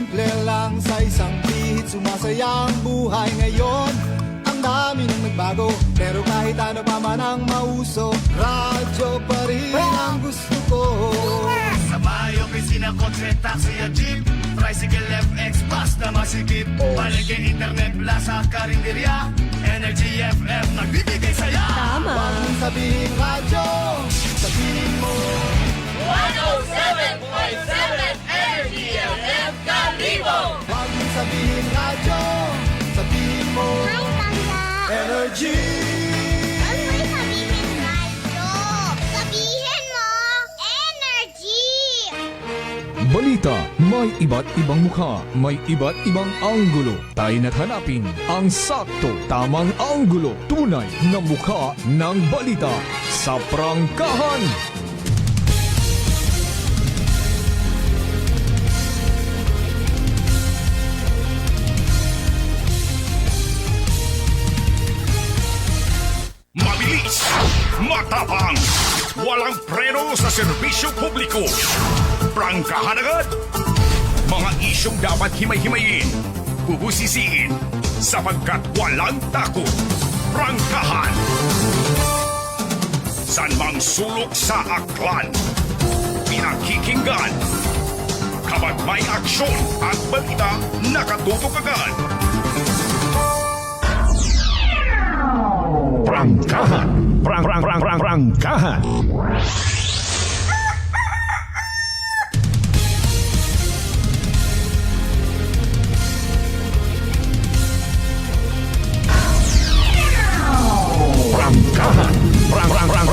Simple lang sa isang pihit, sumasaya ang buhay ngayon. Ang dami nang nagbago, pero kahit ano pa man ang mauso, radyo pa rin ang gusto ko. Sa bahay, opisina, kotse, taxi at jeep, tricycle, FX, bus na masikip, paligid, internet, plaza, karinderya, Energy FM, nagbibigay saya. Tama. Huwag mong sabihin radyo, sabihin mo 107.7 Energy FM Kalibo! Huwag mong sabihin radyo, sabihin mo Hi, Tanda! Energy. Huwag mo sabihin radyo! Sabihin mo, energy! Balita, may iba't ibang mukha, may iba't ibang anggulo. Tayo na't hanapin ang sakto, tamang anggulo, tunay na mukha ng balita sa prangkahan. Mabilis, matapang, walang preno sa serbisyo publiko. Prangkahan agad. Mga isyong dapat himay-himayin, bubusisiin, sapagkat walang takot. Prangkahan. San mang sulok sa aklan, pinakikinggan. Kapag may aksyon at balita, nakatutok agad. Prangkahan. Prangkahan. Prangkahan. Prangkahan.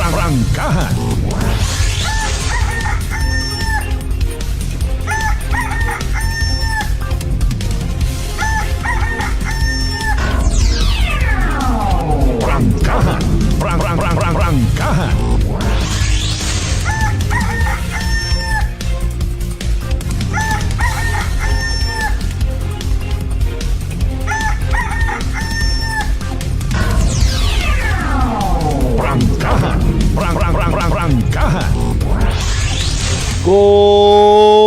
Prangkahan. Prangkahan. Prangkahan. Prangkahan. Good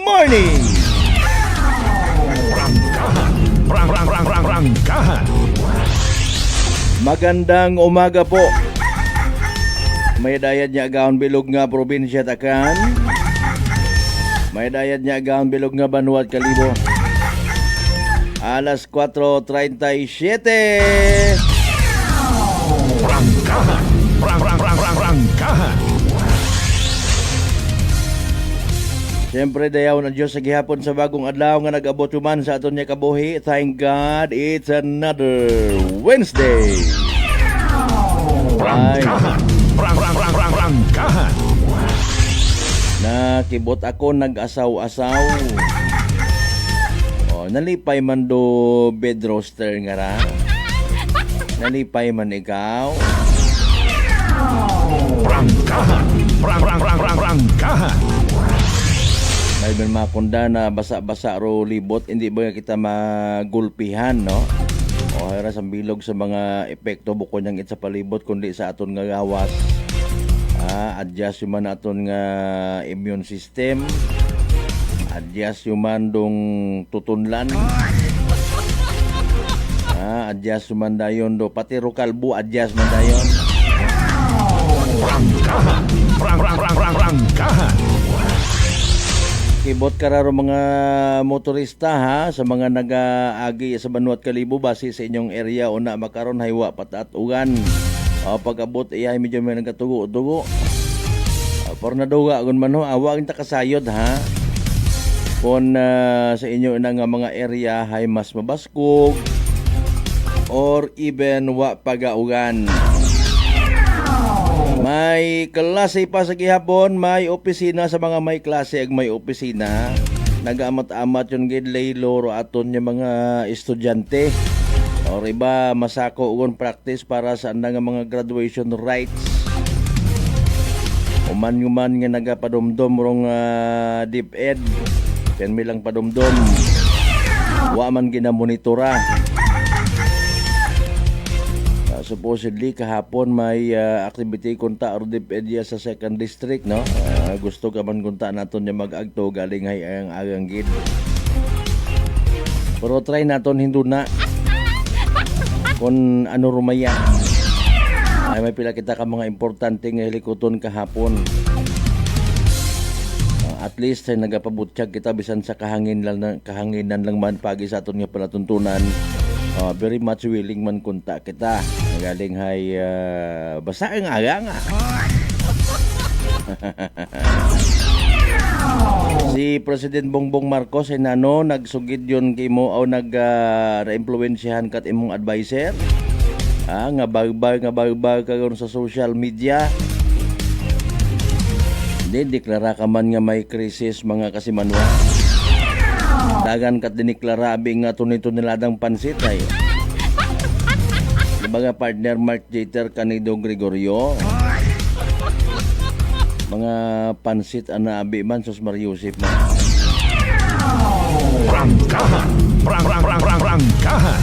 morning! Prangkahan. Magandang umaga po. May dayad niya agahon bilog nga probinsya Takan. May dayad niya agahon bilog nga Banuat Kalibo. Alas 4:37. Prangkahan. Prangkahan. Siyempre dayaw na Diyos sa gihapon sa bagong adlaw nga nag-abot human sa aton niya kabuhi. Thank God it's another Wednesday. Ay, Prangkahan. nakibot ako nag-asaw-asaw. Nalipay man do bed roaster nga ra. Nalipay man ikaw. Prangkahan. Prangkahan. May man makunda na basa-basa ro libot, hindi ba kita magulpihan, no? O hira sa bilog sa mga epekto bukod niyang sa palibot kundi sa aton nga gawas. Adjust yung man aton nga immune system. Adjust yung man dong tutunlan. Adjust yung man dayon do pati ro kalbo adjust man dayon. Prangkahan. Prangkahan. Kibot kararo mga motorista ha sa mga nag-agi sa Banuat Kalibo base sa inyong area una makaron haywa patat ugan. Pag-abot iyahay medyo may nagatugo-tugo. Por naduga gun man ho awang ta kasayod ha. Kung sa inyo na nga mga area hay mas mabaskog or even wa pagaugan. May klase pa sa gihapon, may opisina sa mga may klase ag may opisina. Nag-amat-amat yung gid laylo aton yung mga estudyante. O iba masako ugon practice para sa nga mga graduation rites. Uman nga nagapadumdom rong DepEd. Ken milang padumdom. Wa man ginamonitora. supposedly kahapon may activity kunta or DepEdya sa 2nd District, no? Gusto ka man kunta naton niya mag-agto galing hay ang agang gid. Pero try naton hinduna kung ano rumaya. Ay may pila kita ka mga importante nga helikoton kahapon. At least ay nagapabutsyag kita bisan sa kahanginan lang man pagi sa aton nga palatuntunan. Very much willing man kunta kita. Galing hay basta ang aga nga. Si President Bongbong Marcos ay nagsugid yon kay mo o na-impluwensyahan kat imong adviser. Nga bagbag karon sa social media. Deklara ka man nga may krisis mga kasimanwa. Dagan kat diniklara abi nga tunay-tuniladang pansit ay. Mga partner Mark Jeter Canido Gregorio. Mga pansit ana abi man sus Mariusip man. Prangkahan. Prangkahan.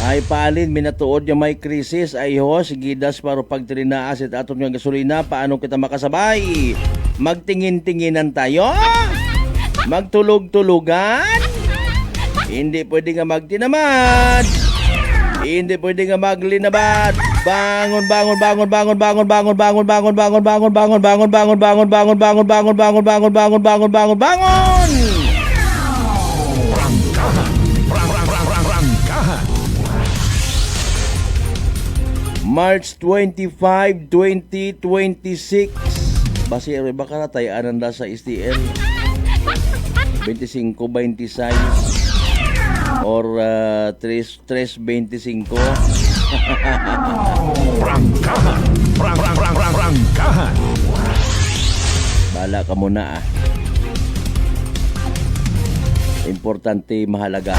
Ay palin minatuod yung may krisis ay ho gidas para pagtrinaas at aton nga gasolina paano kita makasabay? Magtingin-tinginan tayo? Magtulog-tulugan? Hindi pwede nga magtinamad. Hindi pwede nga maglinabad. Bangon. Prangkahan. March 25, 2026. Basi baka na tayo ananda sa STL. 25, 26 or 3.25. Prangkahan. Prangkahan. Bala ka muna Importante, mahalaga.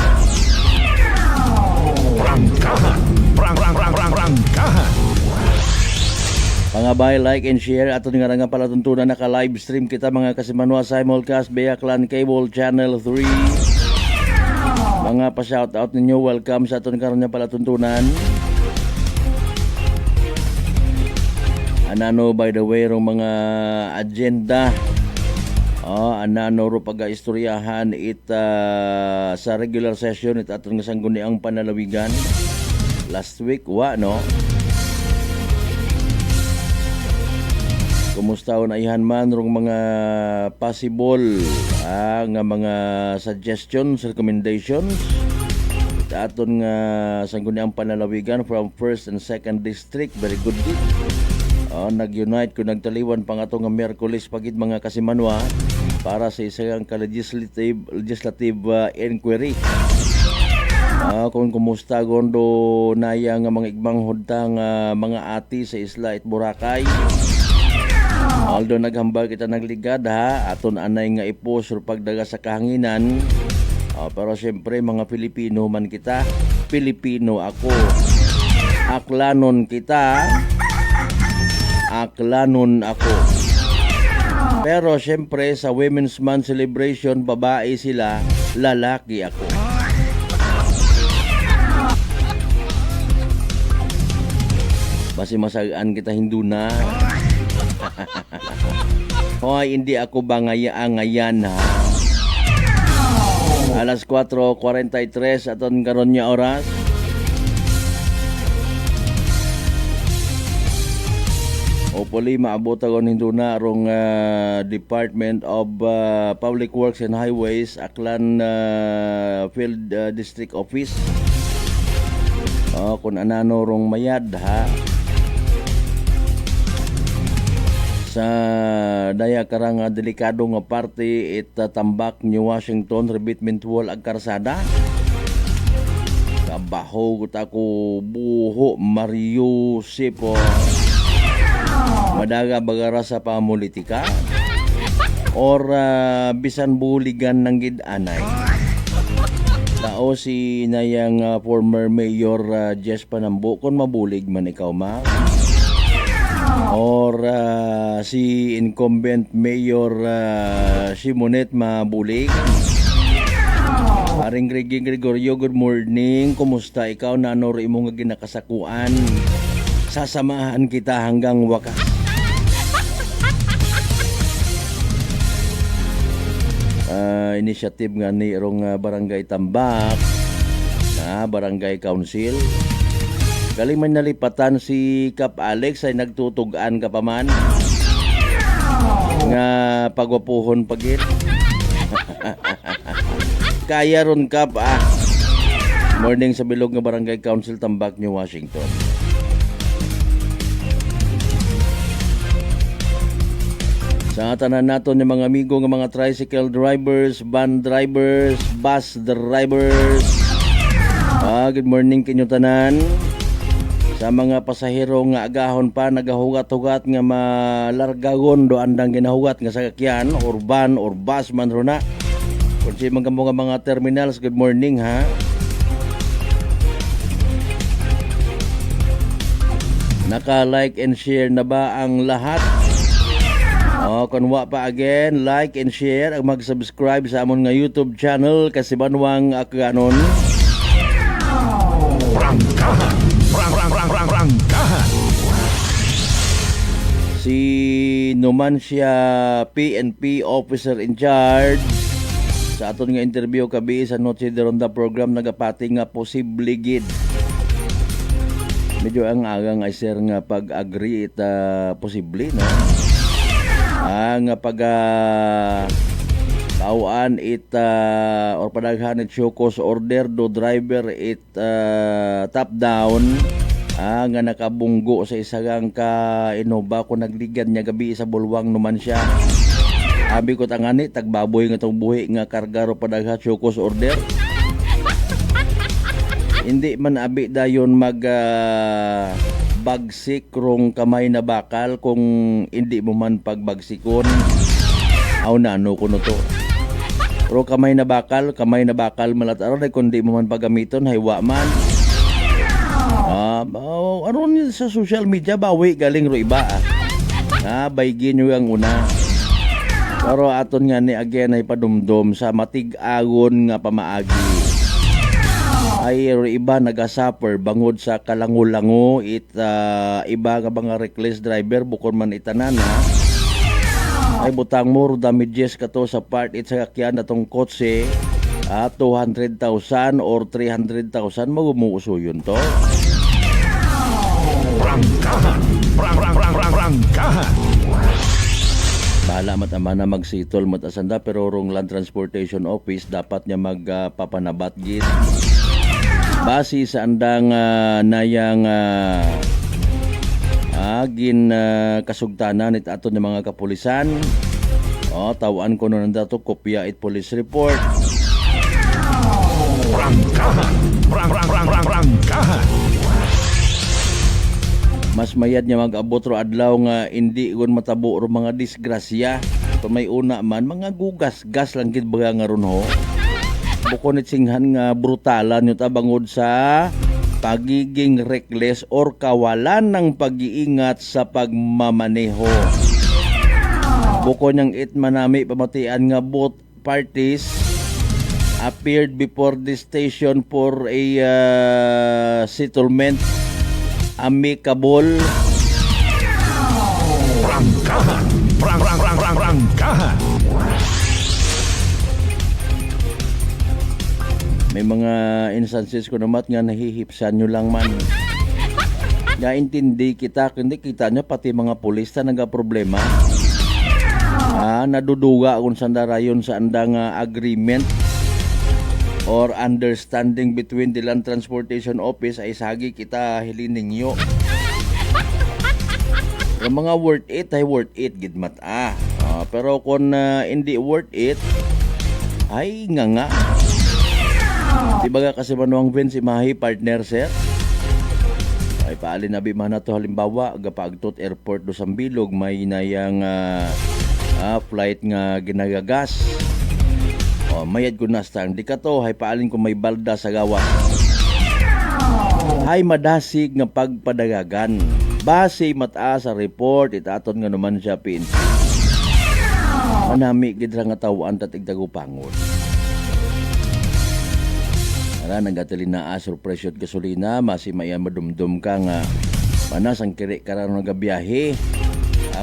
Prangkahan. Prangkahan. Pangabay, like and share ato nga nga palatuntunan naka-live stream kita mga kasimanwa simulcast via Clan Cable Channel 3. Mga pa-shoutout ninyo, welcome sa aton karon nga palatuntunan. Anano by the way rong mga agenda. Anano ro pag-istoryahan sa regular session it aton nga sangguniang panalawigan. Last week no. Kumusta na ihan man rong mga possible nga mga suggestions, recommendations sa aton nga sangguniang panalawigan from 1st and 2nd district. Very good din. Nag-unite kung nagtaliwan pang ato nga Miyerkules pagid mga kasimanwa para sa isang legislative inquiry. Kung kumusta gondo naya nga mga igmang hudtang mga ati sa Isla at Boracay. Although naghambal kita nagligad aton anay nga ipos or pagdaga sa kahanginan. Pero siyempre mga Pilipino man kita. Pilipino ako. Aklanon kita. Aklanon ako. Pero siyempre sa Women's Month celebration, babae sila, lalaki ako. Basi masagaan kita hinduna. Hoy, hindi ako bangaya-angayan Alas 4:43 aton karon nya oras. Hopefully maabot agon hinduna rong Department of Public Works and Highways Aklan Field District Office. Kung anano rong mayad sa daya karang delikado nga parte tambak New Washington rebatment wall ag karsada. Kabaho ko tako buho Mario Sipo. Madaga bagara sa pamulitika or bisan buligan ng gid-anay. Tao si nayang former Mayor Jess Panambo kung mabulig man ikaw or si incumbent Mayor Simonet mabulig Aring Gregorio, good morning. Kumusta ikaw? Nanoro imo nga ginakasakuan. Sasamahan kita hanggang wakas. Initiative nga ni irong Barangay Tambak, Barangay Council. Galing man nalipatan si Kap Alex ay nagtutugan ka pa man nga pagwapuhon pagit. Kaya ron Kap Morning sa bilog nga Barangay Council Tambak, New Washington. Sa tanan naton yung mga amigo ng mga tricycle drivers, van drivers, bus drivers. Good morning kinyo tanan. Sa mga pasahero nga agahon pa nagahugat-hugat nga malargagon do andang ginahugat nga sakakyan or van or bus man ro na. Kung si mga mga terminals, good morning ha. Naka-like and share na ba ang lahat? Kung wa pa again, like and share ang mag-subscribe sa amon nga YouTube channel kasi banwang akganon. Prangkahan. Si Numancia PNP officer in charge sa aton nga interview kabi sa Noche de Ronda program nagapati nga posible gid. Medyo ang agang ay sir nga pag-agree it posible no. Ang pag-tauan it or padaghan it show cause order do driver it top down nga nakabunggo sa isagang ka Innova kung nagligan niya gabi sa bulwang naman siya. Abi ko tangani tagbaboy nga tong buhi nga karga ro padagha show cause order. Hindi man abi dayon mag bagsik rong kamay na bakal kung hindi mo man pagbagsikon. Aw na ano kuno to. Pero kamay na bakal malataro kung hindi mo man pagamiton haywa man. Aron sa social media bawi galing ro iba. Baygin nyo ang una. Pero aton nga ni again ay padumdum sa matig-agon nga pamaagi. Ay iba nagasuffer bangod sa kalango-lango iba nga mga reckless driver bukod man itanan ay butang more damages kato sa part it sa kakyan natong kotse 200,000 or 300,000 magumuuso yun to. Prangkahan. Bahala matama na magsitol matasanda pero rong Land Transportation Office dapat niya magpapanabat gid. Base sa andang nayang kasugtanan it aton ng mga kapulisan. Tawaan ko nun dato kopya it police report. Prangkahan. Mas mayad niya mag-abot ro adlaw nga hindi gon matabo ro mga disgrasya. Kung may una man mga gugas-gas lang gid baga nga ron ho. Bukod singhan nga brutalan yung tabangod sa pagiging reckless or kawalan ng pag-iingat sa pagmamaneho. Bukod niyang manami pamatian nga both parties appeared before the station for a settlement amicable. Prangkahan. May mga instances ko naman nga nahihipsan nyo lang man. Naintindi kita, kundi kita nyo pati mga pulis na nagka-problema. Naduduga kung saan rayon sa andang agreement or understanding between the Land Transportation Office ay sagi kita hiliningyo. Yung mga worth it ay worth it gidmat pero kung hindi worth it ay nga dibaga kasi manuang Vince Mahi partner sir ay paalin na bimana to halimbawa gapagtot airport do Sambilog may nayang flight nga ginagagas mayad ko na stang di ka to hay paalin ko may balda sa gawa hay madasig nga pagpadagagan base mata sa report itaton nga naman siya pin manami gid ra nga tawaan tatig dagupangod Ara nagatalin na asur presyo at gasolina, masi mayan madumdum ka nga panas ang kiri karon nagabiyahe.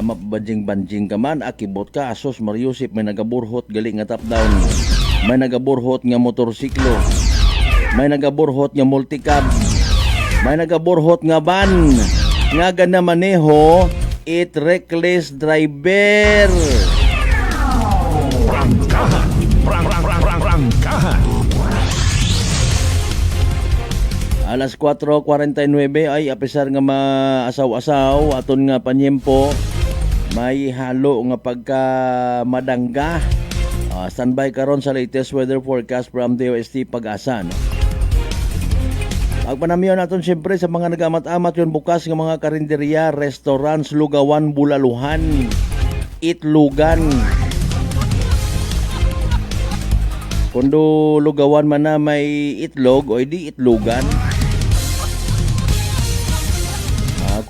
Mapabanjing-banjing ka man, akibot ka, asos Mariusip, may nagaburhot gali nga top down, may nagaburhot nga motorsiklo, may nagaburhot nga multicab, may nagaburhot nga van, nga gana maneho, it reckless driver. Prangkahan. Prangkahan. Alas 4:49 ay apisar nga maasaw-asaw aton nga panyempo may halo nga pagka madangga. Standby karon sa latest weather forecast from DOST Pag-asa. No? Pagpanamiyon naton siyempre sa mga nagamat-amat yon bukas nga mga karinderya, restaurants, lugawan, bulaluhan, itlugan. Kundo lugawan man na may itlog o di itlugan.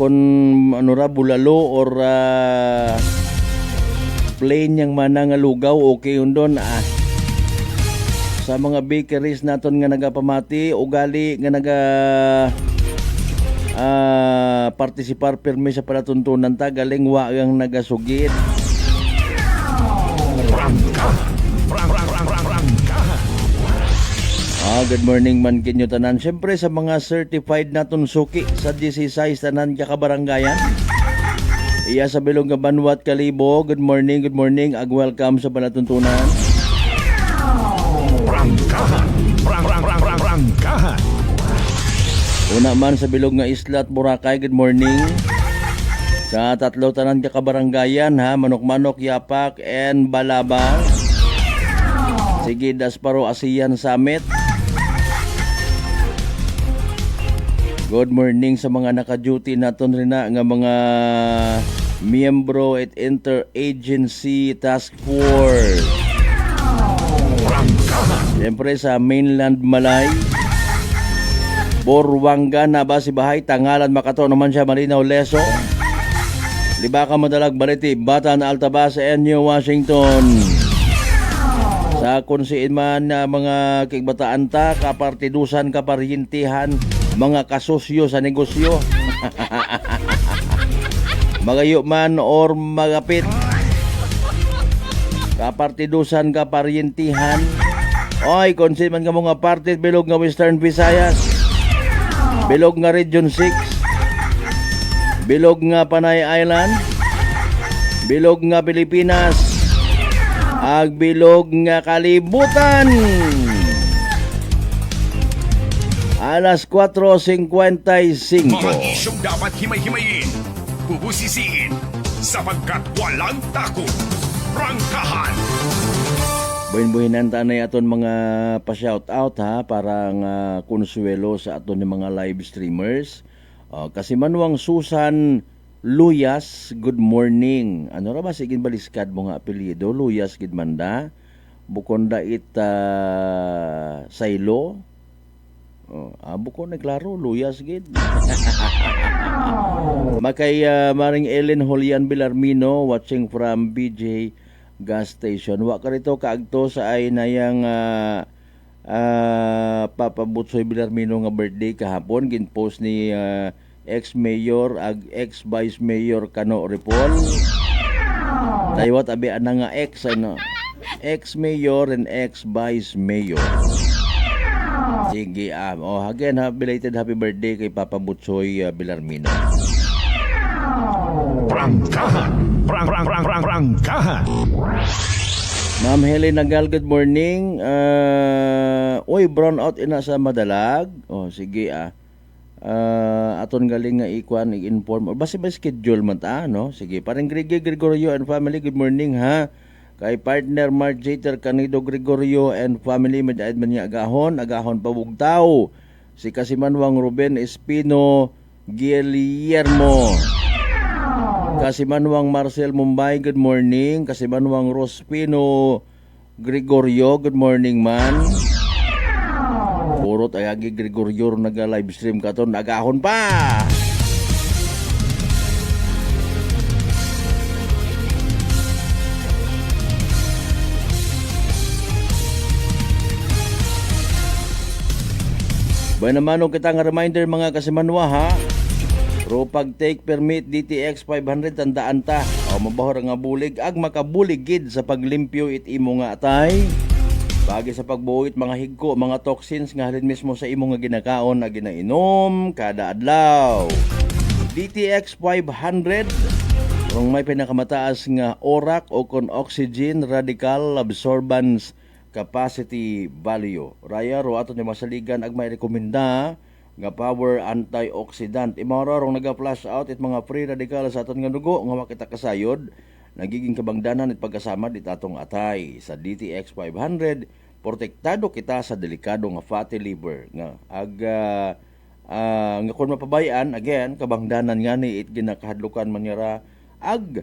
Kung ano ra bulalo or plain yang mana nga lugaw, okay yun doon. Sa mga bakeries naton nga nagapamati, ugali nga partisipar pirmi sa palatuntunan ta, galing wa ang nagasugid. Good morning man kinyo tanan. Siyempre sa mga certified naton suki sa 16 tanan kakabaranggayan. Iya sa Bilog nga Banwat Kalibo. Good morning. Welcome sa palatuntunan. Prangkahan. Una man sa Bilog nga Isla at Boracay. Good morning. Sa tatlo tanan kakabaranggayan ha, Manok-Manok, Yapak and Balabang. Sige, Dasparo ASEAN Summit. Good morning sa mga naka-duty naton rin na nga mga miyembro at Interagency Task Force. Siyempre sa mainland Malay, Borwanga na ba si Bahay, Tangalan, Makato naman siya, Malinaw, Leso, Libaka, Madalag, Baliti, Batan, Altabas, and New Washington. Sa kunsiin man na mga kigbataan ta, kapartidusan, kaparyintihan, mga kasosyo sa negosyo, magayo man or magapit, kapartidusan, kaparyintihan, oy, konsin man ka mga partit, bilog nga Western Visayas, bilog nga Region 6, bilog nga Panay Island, bilog nga Pilipinas, ag bilog nga kalibutan. Alas 4:55. Mga isyong dapat himay-himayin, bubusisiin, sapagkat walang takot. Prangkahan. Buhin-buhinan tanay aton mga pa-shoutout ha, parang konsuelo sa aton ng mga live streamers. Kasi Manuang Susan Luyas, good morning. Ano ra ba sigin baliskad mo nga apelyido? Luyas gid manda. Bukonda it Saylo. Bukon klaro Luyas gid. Makay maring Ellen Julian Bilarmino watching from BJ gas station. Wa ka rito kaagto sa ay nayang Papa Butsoy Bilarmino nga birthday kahapon, ginpost ni ex-mayor ag ex-vice mayor Kano Ripol. Taywat abi ana nga ex-mayor and ex-vice mayor. Sige, again, belated happy birthday kay Papa Butsoy Bilarmino. Prangkahan. Prangkahan. Ma'am Helen Nagal, good morning. Brown out ina sa Madalag. Sige aton galing nga ikuan i-inform. Basi ba schedule man ta, no? Sige, parang Gregorio and family, good morning ha. Kay partner Mark Jeter Canido Gregorio and family, medayad man niya agahon pabugtaw. Si Kasimanwang Ruben Espino Guillermo. Kasimanwang Marcel Mumbai, good morning. Kasimanwang Rospino Gregorio, good morning man. Purot ayagi Gregorio naga-live stream katon, agahon pa. Buwan naman kita nga reminder mga kasimanwa ha. Pero pag take permit DTX 500 tandaan ta. O mabahor nga bulig ag makabuligid sa paglimpyo it imo nga atay. Bagi sa pagbuhit mga higko, mga toxins nga halin mismo sa imo nga ginakaon na ginainom kada adlaw. DTX 500 kung may pinakamataas nga orak o kon oxygen radical absorbance capacity value. Raya ro ato ni masaligan ag may rekomenda nga power antioxidant. Imara rong naga-flash out it mga free radical sa aton nga dugo nga makita kasayod nagiging kabangdanan at pagkasama dit atong atay sa DTX 500 protektado kita sa delikado nga fatty liver nga nga kung mapabayaan again kabangdanan nga ni it ginakahadlukan man yara ag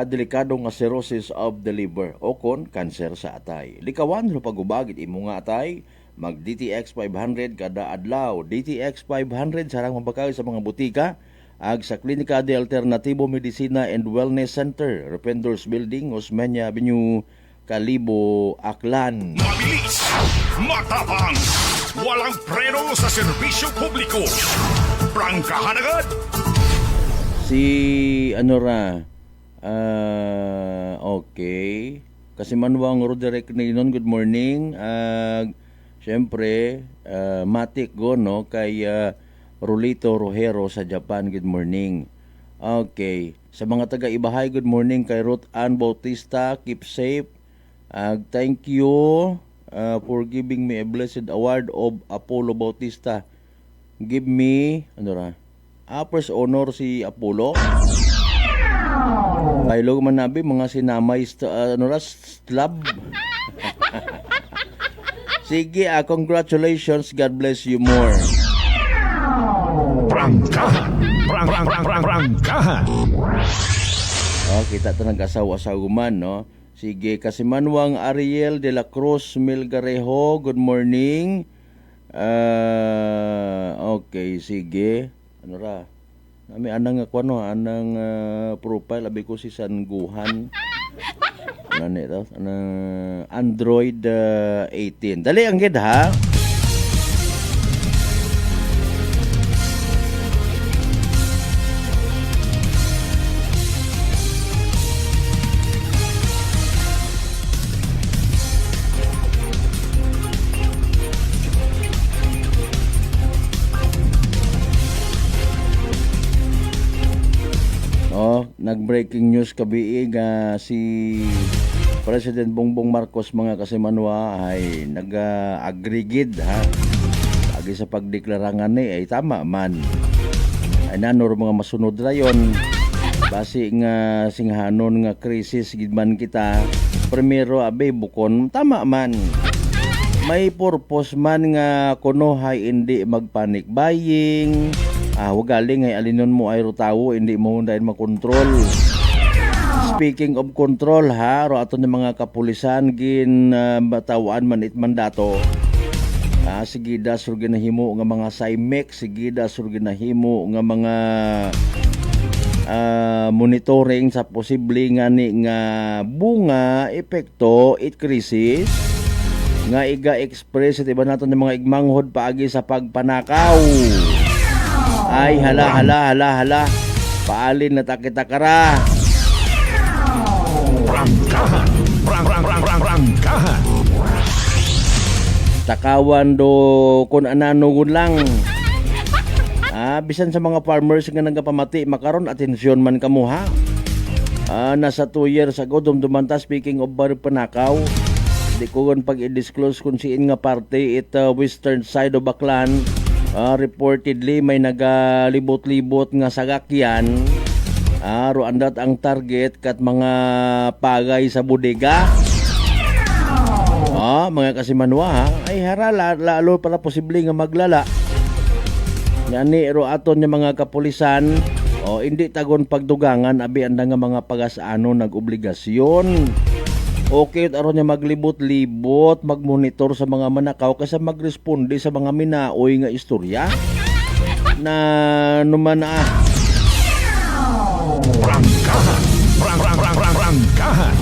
delikado nga cirrhosis of the liver o kon kanser sa atay. Likawan ro pagubagit imo nga atay mag DTX 500 kada adlaw. DTX 500 sarang mabakay sa mga butika ag sa Klinika de Alternativo Medicina and Wellness Center, Rependors Building, Osmeña Avenue, Kalibo, Aklan. Mabilis, matapang, walang preno sa serbisyo publiko. Prangkahan agad. Si okay. Kasi Manuang Roderick Ninon, good morning. Siyempre, matik go no kay Rolito Rojero sa Japan, good morning. Okay. Sa mga taga-Ibahay, good morning kay Ruth Ann Bautista, keep safe. Thank you for giving me a blessed award of Apollo Bautista. Give me, first honor si Apollo. Bailog man nabi mga sinamay slab. Sige, congratulations. God bless you more. Prangkahan, prangkahan. Kita ito nag-asawa-asawa no? Sige, Kasimanwang Ariel de la Cruz Milgarejo, good morning. Okay, sige. Nami anang profile abi ko si Sanguhan. Nito, Android 18. Dali ang gid ha. Nag-breaking news kabi nga si President Bongbong Marcos mga kasimanwa ay nag-agreegid ha. Agi sa pagdeklarangan ni ay tama man. Ay nanor mga masunod rayon. Basi nga singhanon nga krisis gidman kita. Primero abe bukon tama man. May purpose man nga kuno hay hindi magpanic buying. Huwag galing ay alinon mo ay tawo hindi mo dahil makontrol. Speaking of control ha, ro ato ng mga kapulisan gin batawan man it mandato. Sigida sur ginahimo nga mga CIMEX, sigida sur ginahimo nga mga monitoring sa posible nga ni nga bunga epekto it krisis nga iga-express at iba nato ng mga igmanghod paagi sa pagpanakaw. Ay hala paalin na takitakara. Prangkahan, prangkahan. Takawan do kun ananugod lang. Bisan sa mga farmers nga nagapamati makaron atensyon man kamo ha. Nasa 2 years ago dumdumanta speaking of bar panakaw. Di ko pag i-disclose kung siin nga parte it western side of Aklan. Reportedly may nagalibot-libot nga sagakyan. Ruandat ang target kat mga pagay sa bodega. Mga kasimanwa ay harala lalo para posible nga maglala. Yani ro aton nga mga kapulisan hindi tagon pagdugangan abi anda nga mga pagasano nag-obligasyon. Okay, aron niya maglibot-libot, magmonitor sa mga manakaw kasi magresponde sa mga minaoy nga istorya na numan Prangkahan, prangkahan.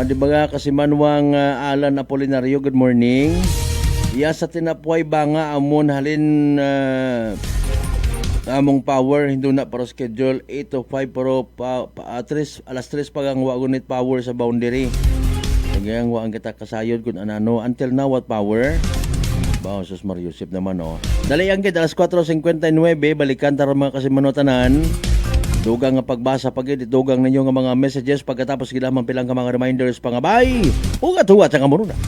Di ba kasi Manuang Alan Apolinario, good morning. Iya sa tinapuay ba nga amon halin among power hindi na para schedule 8 to 5 pero alas 3 pagang wa gunit power sa boundary. Kaya wa ang kita kasayod kun anano until now what power? Bao sus Mario Yusef naman oh. Dali ang kita alas 4:59 balikan tara mga kasimanotanan. Dugang nga pagbasa pagid dugang ninyo nga mga messages pagkatapos gila man pilang ka mga reminders pangabay. Ugat-ugat sa kamuruna.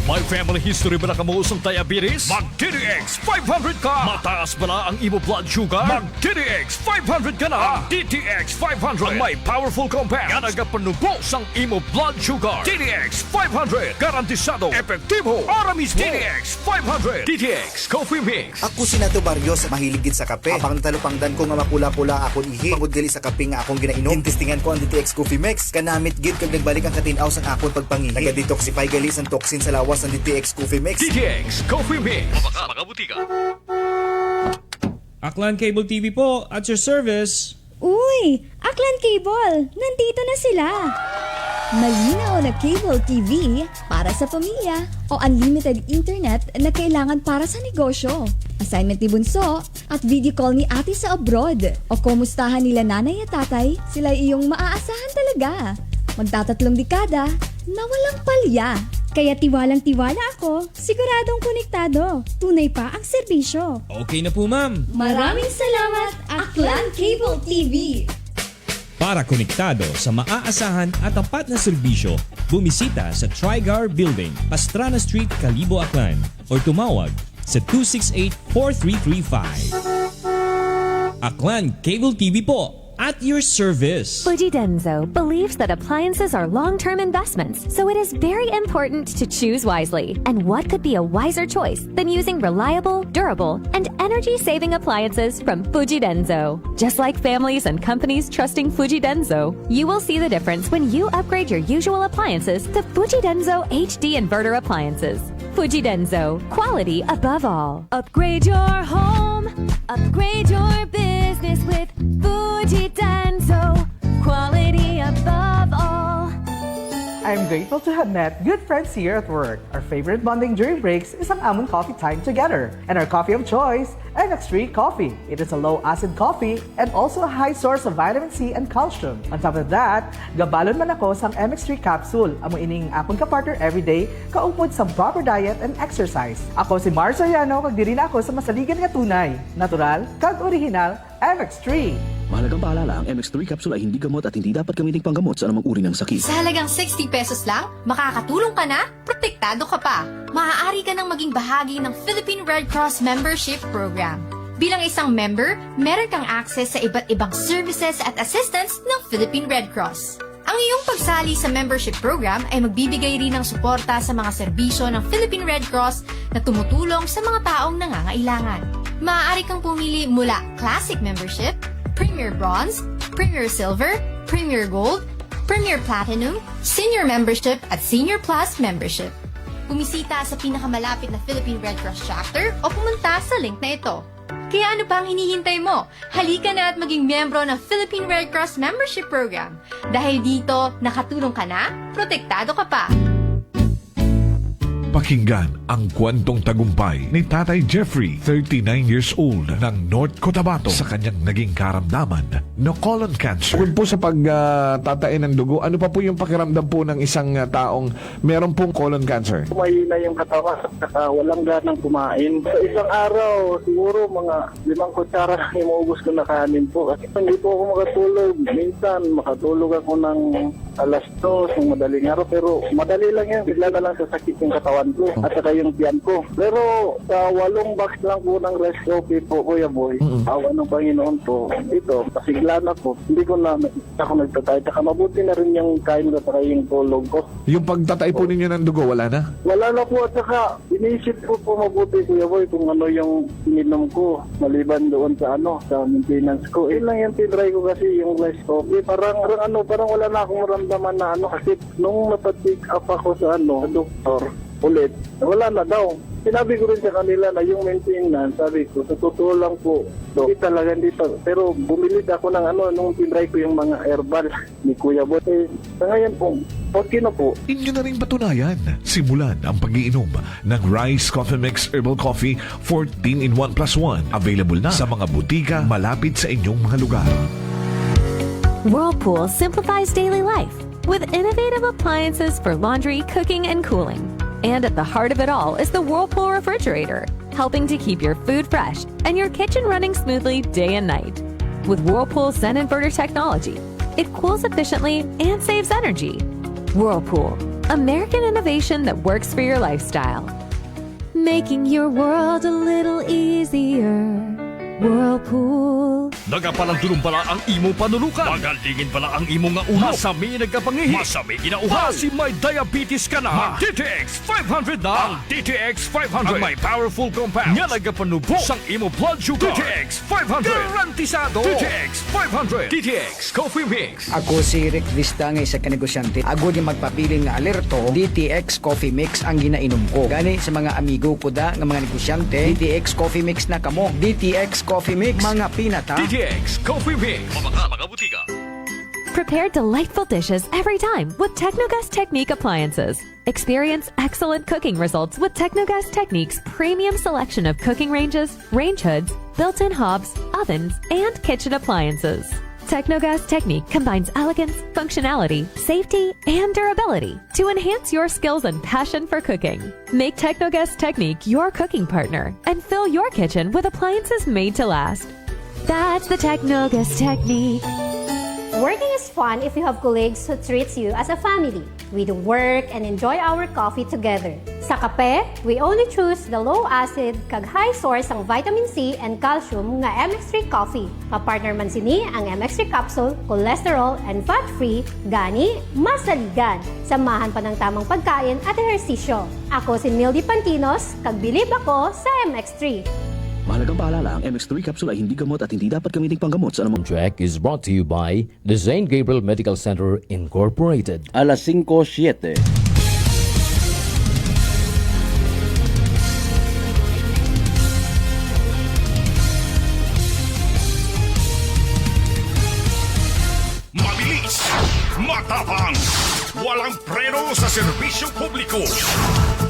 May family history ba na kamuusong diabetes? Mag-DDX 500 ka! Mataas ba na ang imo blood sugar? Mag-DDX 500 ka na! DDX 500 ang may powerful compound nga nagapanubos ang imo blood sugar. DDX 500 garantisado, epektibo, para mismo. DDX 500 DDX Coffee Mix. Ako si Nato Barrios, mahilig gid sa kape. Apang natalupangdan ko nga mapula-pula akong ihi. Pagod gali sa kape nga akong ginainom. Tintistingan ko ang DTX Coffee Mix. Kanamit gid kag nagbalik ang katinaw sang akong pagpangihi. Naga-detoxify gali sang toxin sa lawas ng DTX Coffee Mix. DDX Coffee Mix. Mga butika. Aklan Cable TV po, at your service. Uy! Aklan Cable! Nandito na sila! Malinaw na cable TV para sa pamilya o unlimited internet na kailangan para sa negosyo. Assignment ni Bunso at video call ni ate sa abroad. O kumustahan nila nanay at tatay, sila iyong maaasahan talaga. Magtatatlong dekada na walang palya. Kaya tiwalang-tiwala ako, siguradong konektado. Tunay pa ang serbisyo. Okay na po, ma'am. Maraming salamat, Aklan Cable TV! Para konektado sa maaasahan at tapat na serbisyo, bumisita sa Trigar Building, Pastrana Street, Kalibo, Aklan o tumawag sa 268-4335. Aklan Cable TV po, at your service. Fuji Denso believes that appliances are long-term investments, so it is very important to choose wisely. And what could be a wiser choice than using reliable, durable, and energy-saving appliances from Fuji Denso? Just like families and companies trusting Fuji Denso, you will see the difference when you upgrade your usual appliances to Fuji Denso HD inverter appliances. Fuji Denso, quality above all. Upgrade your home, upgrade your business with Fuji Denso, quality above all. I'm grateful to have met good friends here at work. Our favorite bonding during breaks is ang amon coffee time together. And our coffee of choice, MX3 Coffee. It is a low-acid coffee and also a high source of vitamin C and calcium. On top of that, gabalon man ako sang MX3 capsule. Amo ining akong kapartner everyday, kaupod sa proper diet and exercise. Ako si Mars Soriano, kag diri na ako sa masaligan nga tunay, natural, kag original, MX3. Mahalagang paalala, ang MX3 capsule ay hindi gamot at hindi dapat gamiting panggamot sa anumang uri ng sakit. Sa halagang 60 pesos lang, makakatulong ka na, protektado ka pa. Maaari ka nang maging bahagi ng Philippine Red Cross Membership Program. Bilang isang member, meron kang access sa iba't ibang services at assistance ng Philippine Red Cross. Ang iyong pagsali sa membership program ay magbibigay rin ng suporta sa mga serbisyo ng Philippine Red Cross na tumutulong sa mga taong nangangailangan. Maaari kang pumili mula Classic Membership, Premier Bronze, Premier Silver, Premier Gold, Premier Platinum, Senior Membership at Senior Plus Membership. Bumisita sa pinakamalapit na Philippine Red Cross chapter o pumunta sa link na ito. Kaya ano pa ang hinihintay mo? Halika na at maging miyembro ng Philippine Red Cross Membership Program. Dahil dito, nakatulong ka na, protektado ka pa. Pakinggan ang kwentong tagumpay ni Tatay Jeffrey, 39 years old, ng North Cotabato sa kanyang naging karamdaman na colon cancer. Kung po sa pagtatain ng dugo, ano pa po yung pakiramdam po ng isang taong meron pong colon cancer? Mahina yung katawan at walang ganang kumain. Sa isang araw, siguro mga 5 kutsara lang imuubos ko na kanin po. Kasi hindi po ako makatulog. Minsan, makatulog ako ng alas 2 ng madaling araw. Pero madali lang yan. Bigla na lang sasakit yung katawan ko at saka yung tiyan ko. Pero sa 8 box lang po ng rice coffee po, Kuya Boy, awa ng Panginoon po, ito, pasigla na po. Hindi ko na ako nagtatay. Saka mabuti na rin yung kain ko saka yung tulog ko. Yung pagtatay po ninyo ng dugo, wala na? Wala na po at saka iniisip ko po mabuti, Kuya Boy, kung ano yung ininom ko maliban doon sa sa maintenance ko. Yun lang yung tinry ko kasi yung rice coffee. Parang wala na akong maramdaman na kasi nung napatik up ako sa doktor, ulit, wala na daw. Sinabi ko rin sa kanila na yung maintenance, sabi ko, sa totoo lang po, hindi talaga dito. Pero bumili ako ng nung tinry ko yung mga herbal ni Kuya Bot. Sa ngayon po, okay na po. Inyo na rin patunayan. Simulan ang pag-iinom ng Rice Coffee Mix Herbal Coffee 14 in 1 plus 1. Available na sa mga butika malapit sa inyong mga lugar. Whirlpool simplifies daily life with innovative appliances for laundry, cooking, and cooling. And at the heart of it all is the Whirlpool refrigerator, helping to keep your food fresh and your kitchen running smoothly day and night. With Whirlpool's Zen inverter technology, it cools efficiently and saves energy. Whirlpool, American innovation that works for your lifestyle. Making your world a little easier. Whirlpool. Nagapalandulong pala ang imong panulukan. Magalingin pala ang imong nga uhaw. Masami nagkapangihi. Masami ginauhaw. Si may diabetes ka na. Mag-DTX 500 na. Ang DTX 500 ang may powerful compounds nga nagapanubo sang imo blood sugar. DTX 500 garantisado. DTX 500. DTX Coffee Mix. Ako si Rick Vista nga isa ka negosyante. Ako di magpapiling nga alerto, DTX Coffee Mix ang ginainom ko. Gani sa mga amigo ko da nga mga negosyante, DTX Coffee Mix na kamo. DTX Coffee Mix, mga pinata. DTX Coffee Mix. Mga butika. Prepare delightful dishes every time with Technogas Technique appliances. Experience excellent cooking results with Technogas Technique's premium selection of cooking ranges, range hoods, built-in hobs, ovens, and kitchen appliances. Technogas Technique combines elegance, functionality, safety, and durability to enhance your skills and passion for cooking. Make Technogas Technique your cooking partner and fill your kitchen with appliances made to last. That's the Technogas Technique. Working is fun if you have colleagues who treats you as a family. We do work and enjoy our coffee together. Sa kape, we only choose the low-acid kag high source ang vitamin C and calcium nga MX3 coffee. Kapartner man sini ang MX3 capsule, cholesterol and fat-free, gani masaligan. Samahan pa ng tamang pagkain at ehersisyo. Ako si Mildy Pantinos, kag bilib ako sa MX3. Mahalagang paalala, ang MX3 capsule ay hindi gamot at hindi dapat gamiting panggamot sa anumang... Track is brought to you by the St. Gabriel Medical Center Incorporated. Alas 5:07. Mabilis, matapang, walang preno sa serbisyo publiko.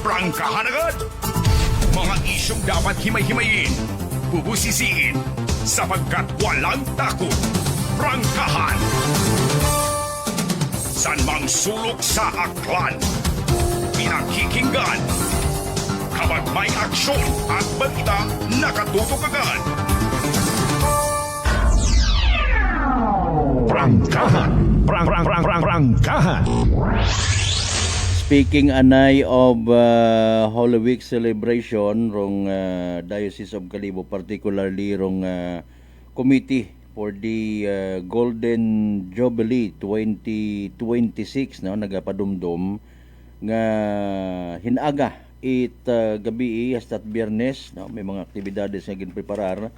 Prangkahan agad. Mga isyong dapat himay-himayin, bubusisiin, sapagkat walang takot. Prangkahan. San mang sulok sa aklan, pinakikinggan. Kapag may aksyon at balita, nakatutok agad. Prangkahan. Prangkahan. Speaking anay of Holy Week celebration rong Diocese of Kalibo, particularly rong committee for the Golden Jubilee 2026 no nagapadumdum nga hinaga gabi hasta Biyernes no may mga aktibidades nga ginpreparar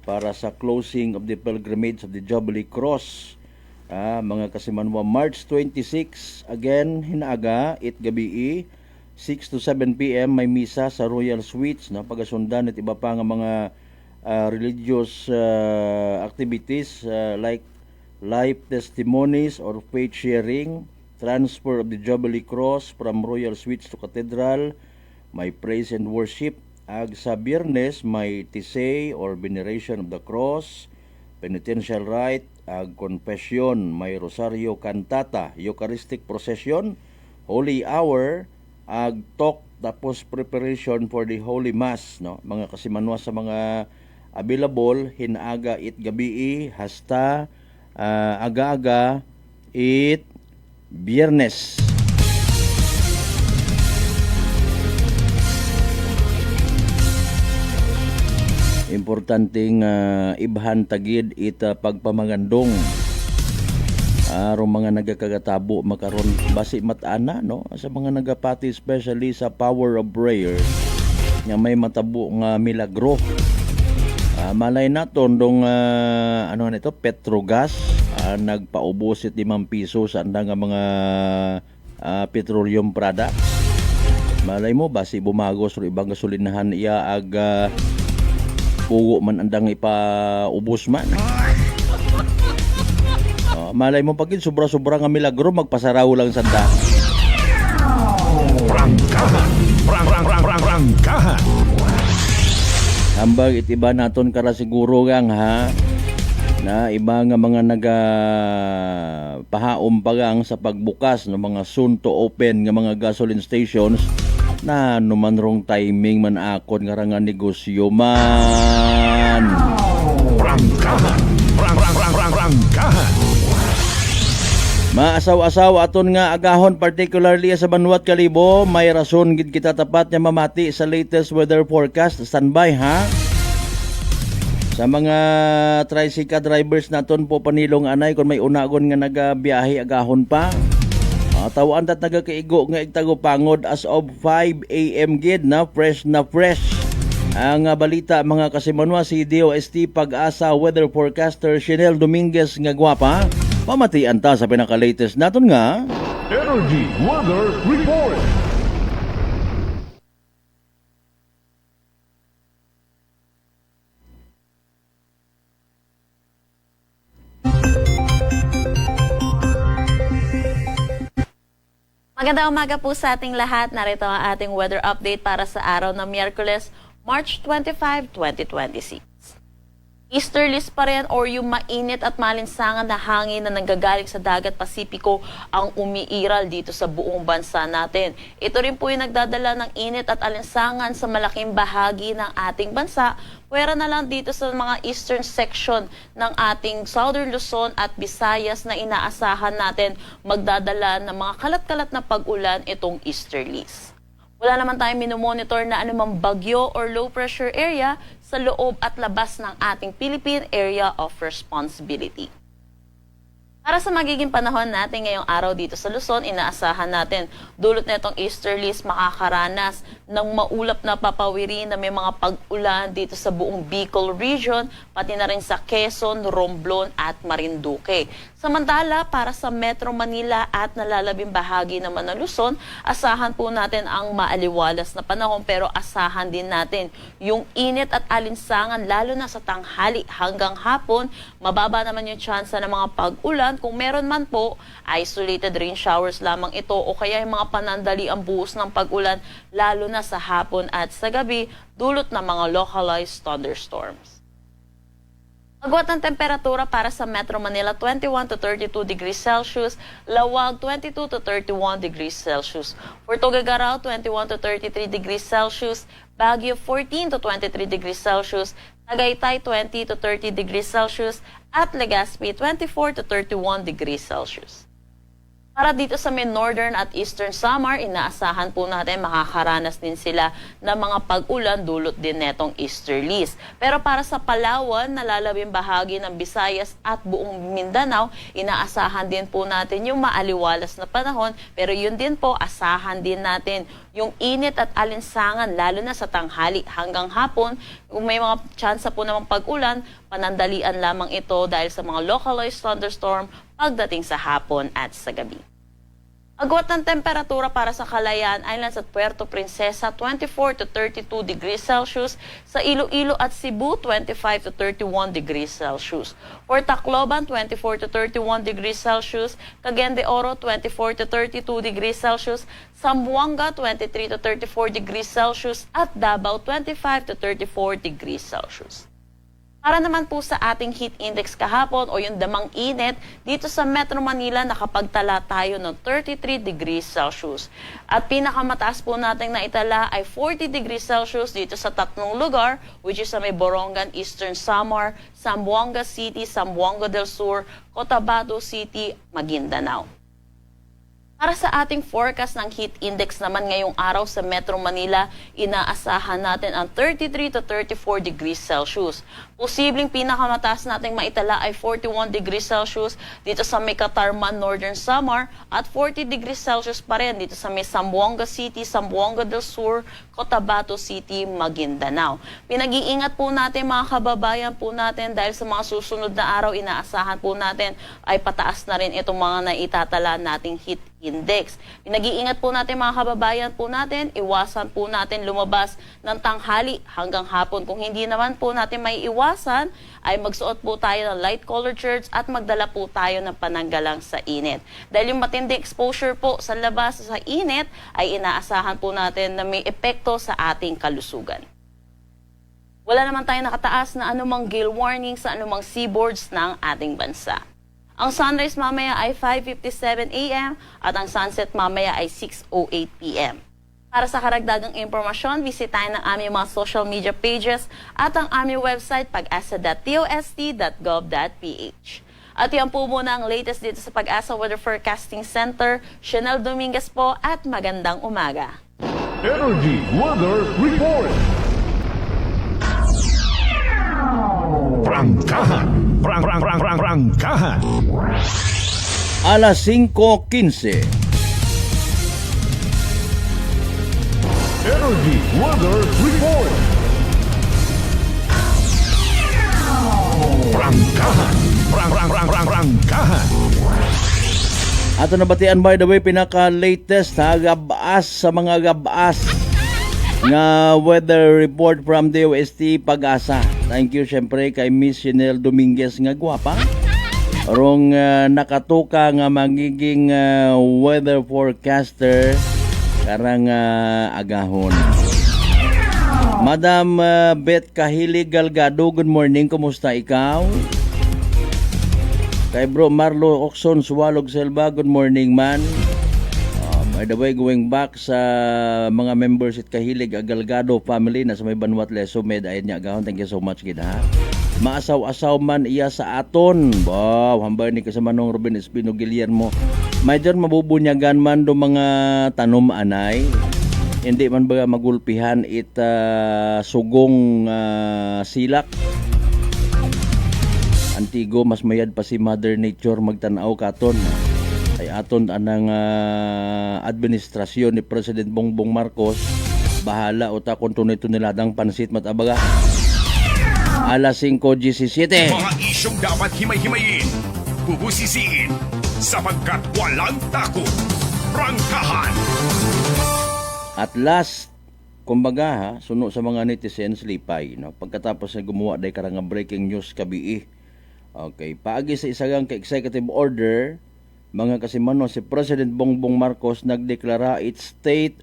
para sa closing of the pilgrimage of the Jubilee Cross. Mga kasimanwa, March 26, again, hinaga, gabi, 6 to 7 p.m. may misa sa Royal Suites, no? Pagasundan at iba pa nga mga religious activities like life testimonies or faith sharing, transfer of the Jubilee Cross from Royal Suites to Cathedral, may praise and worship. Sa Biyernes, may tisay or veneration of the cross, penitential rite, confession, may rosaryo cantata, Eucharistic procession, holy hour, talk, tapos preparation for the Holy Mass, no? Mga kasimanwa sa mga available, hinaga gabi hasta aga-aga Biyernes. Importanteng ibhan tagid pagpamangandong arong mga nagakagatabo makaron basi matana no sa mga nagapati, especially sa power of prayer nga may matabo nga milagro. Malay naton dong Petrogas nagpaubos it 5 piso sa anda nga mga petroleum products. Malay mo, basi bumagos o ibang gasolinahan iya aga pugo man andang ipaubos man. Malay mo pagin sobra-sobra nga milagro magpasaraw lang sanda. Prangkahan. Hambag itiba naton kara siguro gang ha na iba nga mga naga pahaom pagang sa pagbukas ng mga soon to open nga mga gasoline stations na numan rong timing man akon nga nga negosyo man. Prangkahan. Maasaw-asaw aton nga agahon particularly sa Banuat Kalibo, may rason gid kita tapat nga mamati sa latest weather forecast. Standby ha. Sa mga tricycle drivers naton po panilong anay kung may unagon nga nagabiyahe agahon pa. Tawaan tat nagakaigo nga igtago pangod as of 5 AM gid na fresh. Ang balita mga kasimanwa si DOST Pag-asa weather forecaster Chanel Dominguez nga gwapa. Pamatian ta sa pinaka-latest naton nga Energy Weather Report. Magandang umaga po sa ating lahat. Narito ang ating weather update para sa araw ng Miyerkules, March 25, 2026. Easterlies pa rin or yung mainit at malinsangan na hangin na nanggagaling sa dagat Pasipiko ang umiiral dito sa buong bansa natin. Ito rin po yung nagdadala ng init at alinsangan sa malaking bahagi ng ating bansa. Pwera na lang dito sa mga eastern section ng ating Southern Luzon at Visayas na inaasahan natin magdadala ng mga kalat-kalat na pag-ulan itong easterlies. Wala naman tayong minomonitor na anumang bagyo or low pressure area sa loob at labas ng ating Philippine Area of Responsibility. Para sa magiging panahon natin ngayong araw dito sa Luzon, inaasahan natin dulot na itong easterlies makakaranas ng maulap na papawirin na may mga pag-ulan dito sa buong Bicol region, pati na rin sa Quezon, Romblon at Marinduque. Samantala, para sa Metro Manila at nalalabing bahagi naman ng Luzon, asahan po natin ang maaliwalas na panahon pero asahan din natin yung init at alinsangan lalo na sa tanghali hanggang hapon. Mababa naman yung tsansa ng mga pag-ulan. Kung meron man po, isolated rain showers lamang ito o kaya yung mga panandali ang buhos ng pag-ulan lalo na sa hapon at sa gabi dulot ng mga localized thunderstorms. Agwat ng temperatura para sa Metro Manila 21 to 32 degrees Celsius, Lawag 22 to 31 degrees Celsius, Puerto Gagaraw 21 to 33 degrees Celsius, Baguio 14 to 23 degrees Celsius, Tagaytay 20 to 30 degrees Celsius, at Legazpi 24 to 31 degrees Celsius. Para dito sa may northern at eastern Samar, inaasahan po natin makakaranas din sila ng mga pag-ulan dulot din netong easterlies. Pero para sa Palawan, nalalabing bahagi ng Visayas at buong Mindanao, inaasahan din po natin yung maaliwalas na panahon. Pero yun din po, asahan din natin yung init at alinsangan lalo na sa tanghali hanggang hapon. Kung may mga tsansa po namang pag-ulan, panandalian lamang ito dahil sa mga localized thunderstorm pagdating sa hapon at sa gabi. Agwat ng temperatura para sa Calayan Islands at Puerto Princesa 24 to 32 degrees Celsius, sa Iloilo at Cebu 25 to 31 degrees Celsius, for Tacloban 24 to 31 degrees Celsius, Cagayan de Oro 24 to 32 degrees Celsius, Zamboanga 23 to 34 degrees Celsius at Davao 25 to 34 degrees Celsius. Para naman po sa ating heat index kahapon o yung damang init, dito sa Metro Manila nakapagtala tayo ng 33 degrees Celsius. At pinakamataas po natin na itala ay 40 degrees Celsius dito sa tatlong lugar, which is sa may Borongan, Eastern Samar, Zamboanga City, Zamboanga del Sur, Cotabato City, Maguindanao. Para sa ating forecast ng heat index naman ngayong araw sa Metro Manila, inaasahan natin ang 33 to 34 degrees Celsius. Posibleng pinakamataas nating maitala ay 41 degrees Celsius dito sa may Catarman, Northern Samar at 40 degrees Celsius pa rin dito sa may Zamboanga City, Zamboanga del Sur, Cotabato City, Maguindanao. Pinag-iingat po natin mga kababayan po natin dahil sa mga susunod na araw inaasahan po natin ay pataas na rin itong mga naitatala nating heat Index. Pinag-iingat po natin mga kababayan po natin, iwasan po natin lumabas ng tanghali hanggang hapon. Kung hindi naman po natin may iwasan, ay magsuot po tayo ng light colored shirts at magdala po tayo ng pananggalang sa init. Dahil yung matinding exposure po sa labas sa init ay inaasahan po natin na may epekto sa ating kalusugan. Wala naman tayong nakataas na anumang gale warning sa anumang seaboards ng ating bansa. Ang sunrise mamaya ay 5:57 a.m. at ang sunset mamaya ay 6:08 p.m. Para sa karagdagang impormasyon, bisitahin ang aming mga social media pages at ang aming website pag-asa.tost.gov.ph. At yan po muna ang latest dito sa Pag-asa Weather Forecasting Center. Chanel Dominguez po at magandang umaga. Energy Weather Report. Prangkahan. Prangkahan. Alas 5:15. Energy Weather Report. Prangkahan. Prangkahan. Ato nabatian by the way pinaka-latest gabas sa mga gabas nga weather report from DOST Pag-asa. Thank you syempre kay Miss Chanel Dominguez nga gwapa. Rong nakatuka nga magiging weather forecaster karang agahon. Madam Beth Kahilig Galgado, good morning. Kumusta ikaw? Kay Bro Marlo Oxon Suwalog Selva, good morning man. By the way, going back sa mga members at Kahilig Galgado family na sa may Banwat Leso Med ayun niya agahon. Thank you so much gid ha. Maasaw-asaw man iya sa aton. Wow, hambay ni kasamanong Ruben Espino Guillermo. Medyo mabubunyagan man do mga tanom anay. Hindi man ba magulpihan it sugong silak. Antigo mas mayad pa si Mother Nature magtanaw katon. Ay aton anang administrasyon ni President Bongbong Marcos bahala uta kung tunay-tunay niladang pansit matabaga. Alas 5:17. Mga isyong dapat himay-himayin, bubusisiin, sapagkat walang takot. Prangkahan. At last, kumbaga ha, suno sa mga netizens lipay, no? Pagkatapos na gumawa day karang breaking news kabii. Okay, paagi sa isagang executive order, mga kasimano, si President Bongbong Marcos nagdeklara its state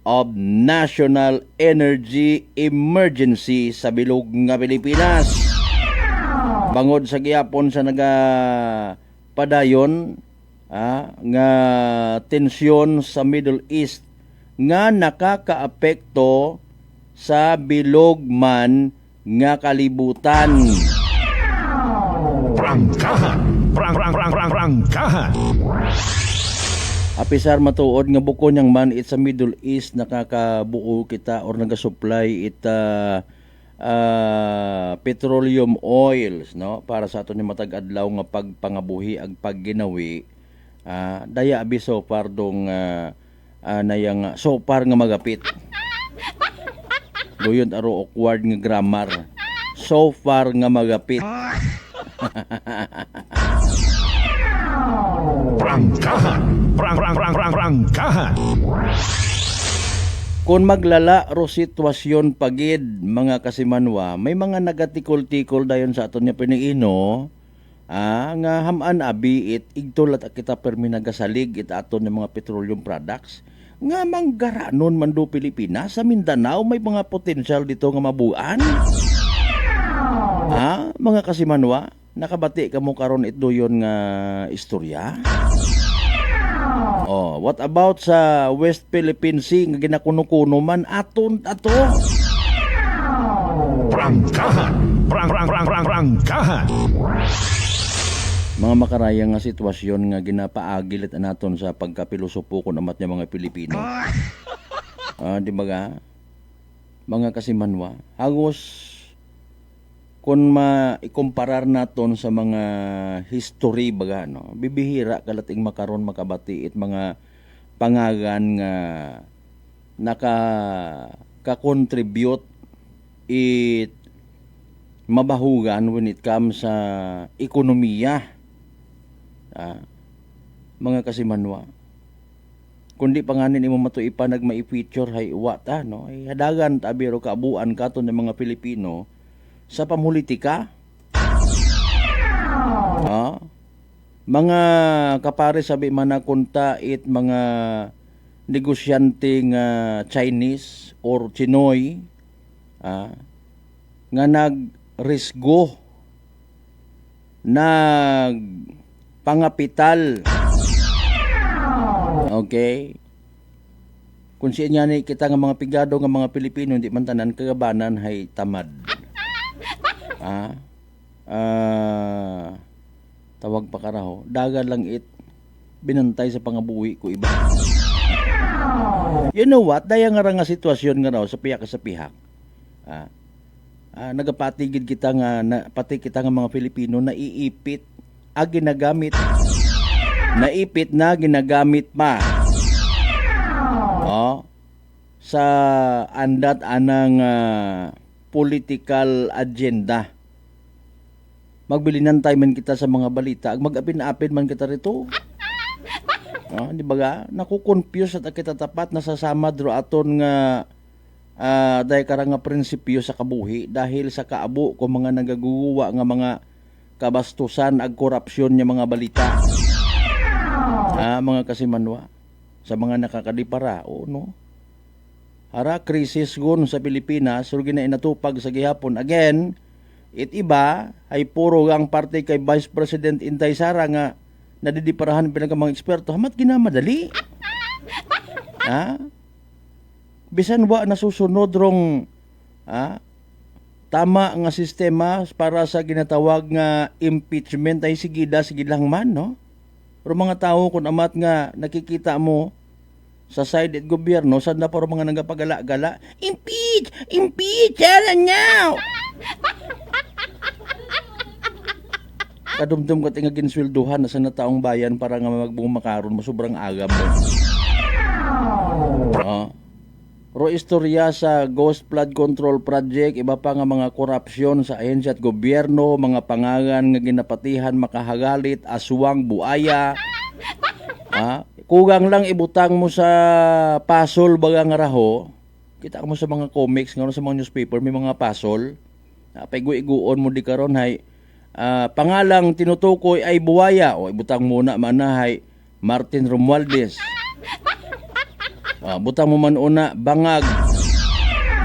of national energy emergency sa bilog nga Pilipinas. Bangod sa gihapon sa padayon nga tensyon sa Middle East nga nakakaapekto sa bilog man nga kalibutan. Prangkahan. Prangkahan. Apisar matuod nga buko niyang man it sa Middle East nakakabuo kita or nagasupply it petroleum oils, no, para sa aton ni matag adlaw nga pagpangabuhi ag pagginawi. Daya abi so far dong nayang so far nga magapit. Doyon aro awkward nga grammar. So far nga magapit. Prangkahan. Prangkahan. Kung maglala ro sitwasyon pagid mga kasimanwa, may mga nagatikol-tikol dayon sa aton nga piniino, nga haman abi it igtol at kita permi nagasalig it aton nga mga petroleum products nga manggaranon man do Pilipinas. Sa Mindanao may mga potensyal dito nga mabuan. Mga kasimanwa, nakabati ka mo karon ito yon nga istorya. What about sa West Philippine Sea nga ginakuno-kuno man aton ato? Prangkahan. Prangkahan. Mga makarayang nga sitwasyon nga ginapaagilit naton sa pagkapilosopo kun amat nga mga Pilipino. Di ba ga? Mga kasimanwa, hagos kung maikomparar naton sa mga history baga, no, bibihira kalating makaron makabati it mga pangagan nga naka-contribute it mabahugan when it comes sa ekonomiya. Mga kasimanwa, kundi panganin imo matuipa nagma-feature hay wata no ay hadagan tabiro kaabuan katon ng mga Pilipino sa pamolitika. Mga kapare sabi manakunta it mga negosyanteng Chinese or Chinoy nga nagrisgo pangapital. Okay? Kung siya niya ni kita nga mga pigado nga mga Pilipino hindi man tanan kagabanan hay tamad. Tawag pa karaho, dagan lang it binantay sa pangabuhi ko iba. You know what? Daya nga nga sitwasyon nga raw sa piyak sa pihak. Nagapatigid kita nga pati kita nga mga Pilipino na iipit ginagamit. Naipit na ginagamit pa. Sa andat anang political agenda. Magbilinan tayo man kita sa mga balita, mag-apin-apin man kita rito. Di ba ga? Nakukonfuse at kita tapat nasasama dro aton nga dahil karang nga prinsipyo sa kabuhi dahil sa kaabo ko mga nagaguwa nga mga kabastusan ag korupsyon nya mga balita. Mga kasimanwa sa mga nakakadipara no. Hara krisis gon sa Pilipinas surgi na inatupag sa gihapon again. It iba ay puro ang parte kay Vice President Inday Sara nga nadidiparahan pinag mga eksperto hamat ginamadali. Bisan wa nasusunod rong tama nga sistema para sa ginatawag nga impeachment ay sige lang man no. Pero mga tao kung amat nga nakikita mo sa side at gobyerno sad na paro mga nagapagala-gala impeach alam niyo. Kadumdum ka tinga ginswelduhan na sa nataong bayan para nga magbunga makaron mo sobrang agam mo. Ro istorya sa Ghost Flood Control Project, iba pa nga mga korupsyon sa ahensya at gobyerno, mga pangangan nga ginapatihan makahagalit, aswang, buaya. Kugang lang ibutang mo sa pasol baga nga raho. Kita mo sa mga comics, nga sa mga newspaper, may mga pasol. Paiguiguon mo di karon hay pangalang tinutukoy ay buwaya o ibutang muna manahay Martin Romualdez. Butang mo man una bangag.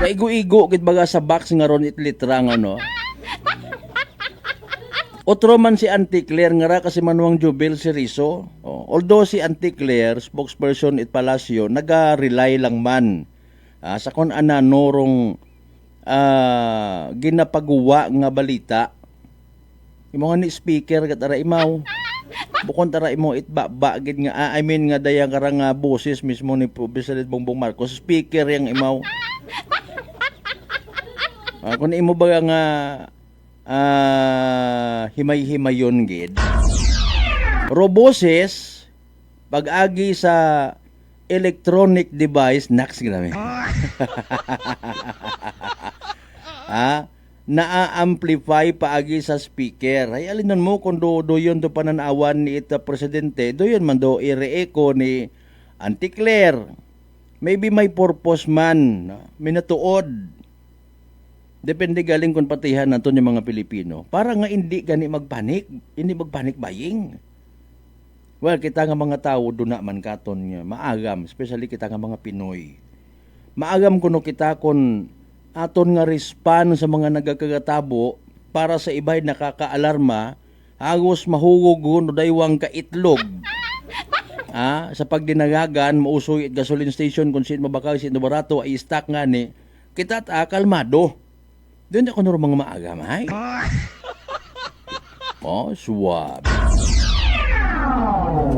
Kaigo-igo kit baga sa box nga ron itlitra nga no. Otro man si Auntie Claire nga ra kasi manuang Jubel si Rizzo. Although si Auntie Claire spokesperson it Palacio naga-rely lang man sa kon ana norong ginapaguwa nga balita. Imo nga ni speaker kat ara imaw. Bukon tara imo itba-bagid nga I mean nga dayang karang boses mismo ni President Bongbong Marcos speaker yang imaw. Kun imo ba nga himay-himayon gid. Roboses pag-agi sa electronic device nax grabe. Na-amplify paagi sa speaker. Ay alinon mo kung doyon do pananawan ni ita presidente, doyon man do ire-echo ni Auntie Claire. Maybe may purpose man, minatuod. Depende galing kung patihan nato yung mga Pilipino. Para nga hindi gani magpanik buying. Well, kita nga mga tao do na man katon nga maagam, especially kita nga mga Pinoy. Maagam kuno kita kon aton nga respond sa mga nagakagatabo para sa iba'y nakakaalarma hagos mahugog no daywang kaitlog sa pagdinagagan mausoy at gasoline station kung sin mabakaw sin barato ay stock nga ni kita kalmado doon ako nuro mga maagam ay suwab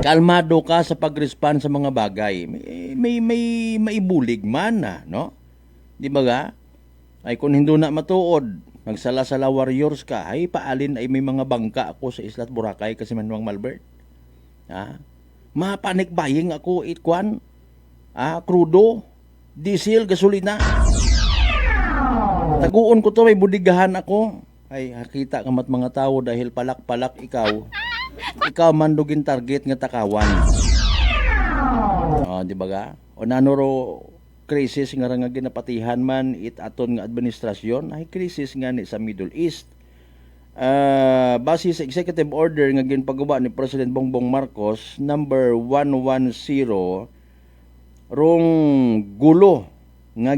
kalmado ka sa pag-respond sa mga bagay may maibulig man no di ba ga? Ay kung hindi na matuod, nagsala-sala warriors ka, ay paalin ay may mga bangka ako sa Isla Boracay kasi manuang Malbert. Mapanik buying ako itkuan, crudo, diesel, gasolina. Taguon ko to, may budigahan ako. Ay hakita kamat mga tao dahil palak-palak ikaw man dugin target nga takawan. Di ba ga? O nanuro krisis nga ginapatihan man it aton nga administrasyon ay krisis nga ni sa Middle East. Base sa executive order nga ginpagawa ni President Bongbong Marcos number 110 rong gulo nga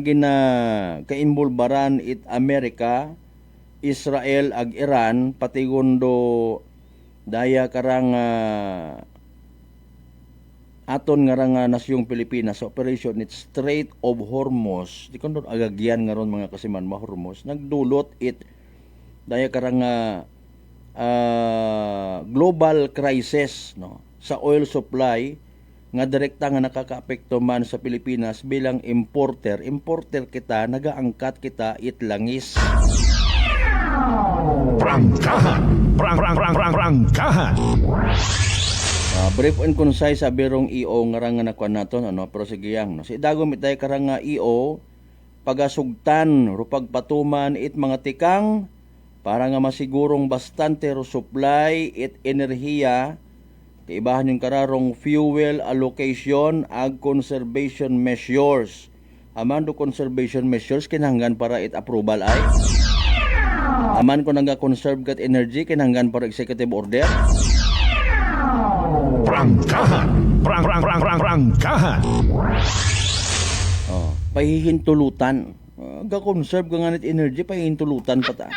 kainvolbaran it Amerika, Israel ag Iran pati gundo daya karang aton nga nasyong Pilipinas sa operation it Strait of Hormuz, di kon agagyan nga ron mga kasiman Hormuz, nagdulot it daya karang global crisis no sa oil supply nga direkta nga nakakaapekto man sa Pilipinas bilang importer kita, nagaangkat kita it langis. Prangkahan. Prangkahan. Brief and concise sa birong EO nga nga nakuan naton pero sige yang no. Si dagom itay karang nga EO pagasugtan rupag patuman it mga tikang para nga masigurong bastante ro supply it enerhiya kaibahan yung kararong fuel allocation ag conservation measures. Amando conservation measures kinahanggan para it approval ay. Aman ko nanga conserve kat energy kinahanggan para executive order. Prangkahan. Prangkahan. Pahihintulutan. Ga-conserve ka nga nit energy, pahihintulutan pa ta.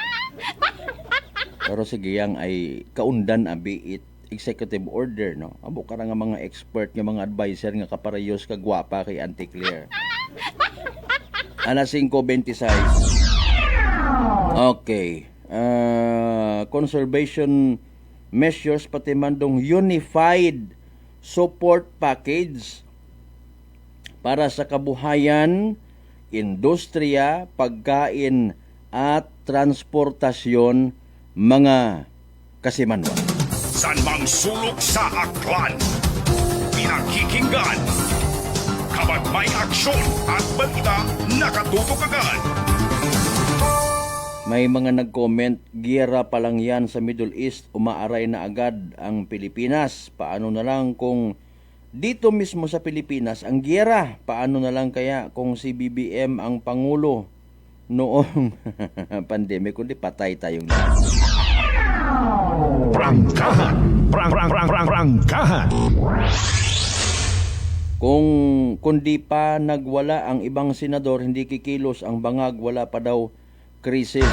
Pero sige yang ay kaundan abi it executive order no. Abo ka nga mga expert nga mga advisor nga kaparayos kagwapa kay Auntie Claire. Alas 5:26. Okay. Conservation measures pati mandong unified support package para sa kabuhayan, industriya, pagkain at transportasyon mga kasimanwa. San mang sulok sa aklan, pinakikinggan, kapag may aksyon at balita, nakatutok agad. May mga nag-comment, giyera pa lang yan sa Middle East, umaaray na agad ang Pilipinas. Paano na lang kung dito mismo sa Pilipinas ang giyera? Paano na lang kaya kung si BBM ang Pangulo noong pandemic, kundi patay tayong lahat. Prangkahan. Prangkahan. Kung di pa nagwala ang ibang senador, hindi kikilos ang bangag, wala pa daw krisis.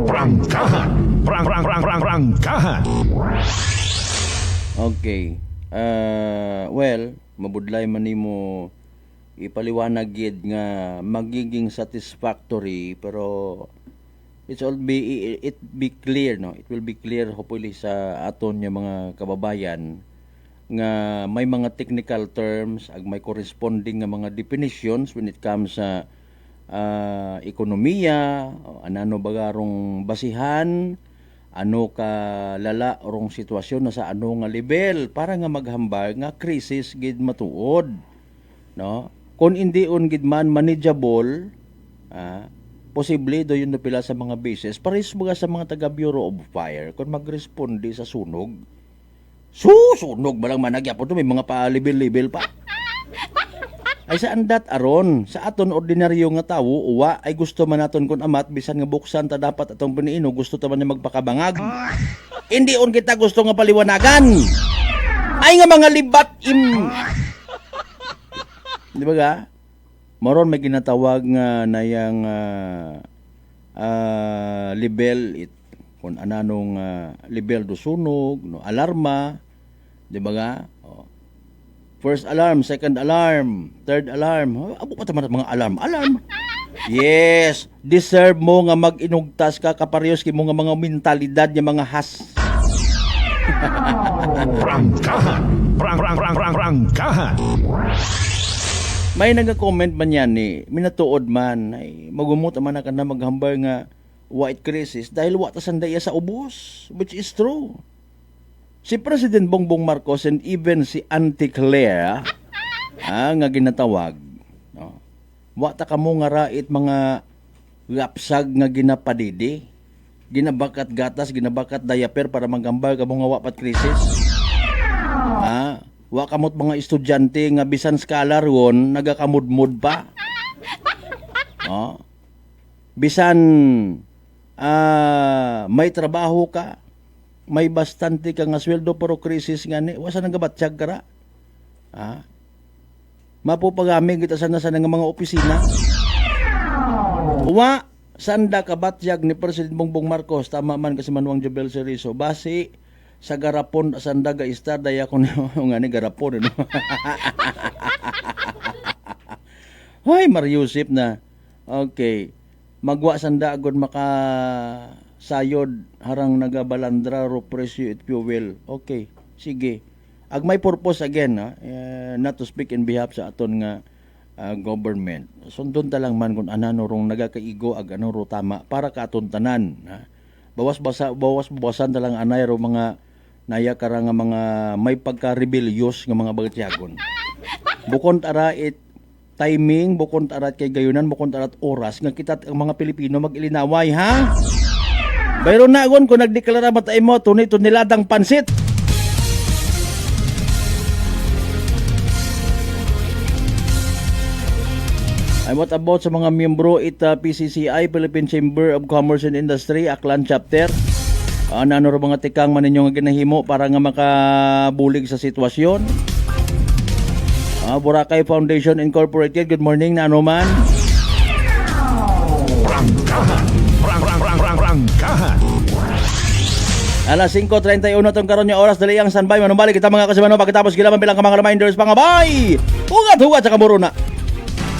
Prangkahan. Prangkahan. Okay. Well, mabudlay man nimo ipaliwanag gid nga magiging satisfactory pero it be clear no. It will be clear hopefully sa aton nga mga kababayan nga may mga technical terms ag may corresponding nga mga definitions when it comes sa ekonomiya, ano bagarong basihan, ano ka lala rong sitwasyon na sa ano nga level para nga maghambal nga krisis gid matuod no. Kung hindi on gid man manageable, posible do yun pila sa mga bases pares mga sa mga taga Bureau of Fire kung magresponde sa sunog. Sunog ba lang managyapon to may mga pa-level pa. Ay saan dat aron sa aton ordinaryo nga tawo uwa ay gusto man naton kun amat bisan nga buksan ta dapat atong paniino gusto ta man magpakabangag. Hindi on kita gusto nga paliwanagan. Ay nga mga libat di ba ga? Moron may ginatawag nga nayang level it kung ananong level do sunog, no alarma, di ba ga? First alarm, second alarm, third alarm. Abo pa taman mga alarm. Yes, deserve mo nga mag-inugtas ka kaparehas kay mo nga mga mentalidad nga mga has. Prangkahan. Prangkahan. May nag-comment man yan ni minatuod man ay magumot man ka na maghambal nga white crisis dahil wa ta sandaya sa ubos, which is true. Si President Bongbong Marcos and even si Auntie Claire nga ginatawag no. Wa ta kamo nga rait mga lapsag nga ginapadidi, ginabakat gatas, ginabakat diaper para magambal kamo nga wapat krisis. wa kamot mga estudyante nga bisan scholar won nagakamudmud pa. Bisan may trabaho ka, may bastante ka nga sweldo pero krisis nga ni, wasa nagabatsyag ka ra. Mapupagami kita sana nga mga opisina. Wa sanda ka batyag ni President Bongbong Marcos, tama man kasi Manuang Jobel Serizo, basi sa garapon sanda ga istar daya ko nga ni garapon. No? Ay, Mariusip na. Okay. Magwa sanda agad maka sayod harang nagabalandra ro presyo at fuel. Okay. Sige. Ag may purpose again, not to speak in behalf sa aton nga government. Sundon ta lang man kung anano rong nagakaigo ag ano ro tama para ka aton tanan. Bawas-bawasan ta lang anay ro mga naya kara nga mga may pagka-rebellious nga mga bagatyagon. Bukod ara timing, bukod arat kay gayunan, bukod arat oras nga kita ang mga Pilipino mag-ilinaway, ha? Bayro na agon kung nagdeklara matay mo tuniladang pansit. I what about sa mga miyembro PCCI, Philippine Chamber of Commerce and Industry, Aklan Chapter. Ano ro mga tikang man ninyo nga ginahimo para nga makabulig sa sitwasyon. Boracay Foundation Incorporated, good morning na ano man. Prangkahan. Alas 5:31 tong karon nga oras dali ang standby manumbalik kita mga kasimano pagkatapos gilaman bilang ka mga reminders pangabay. Hugat sa kamuruna.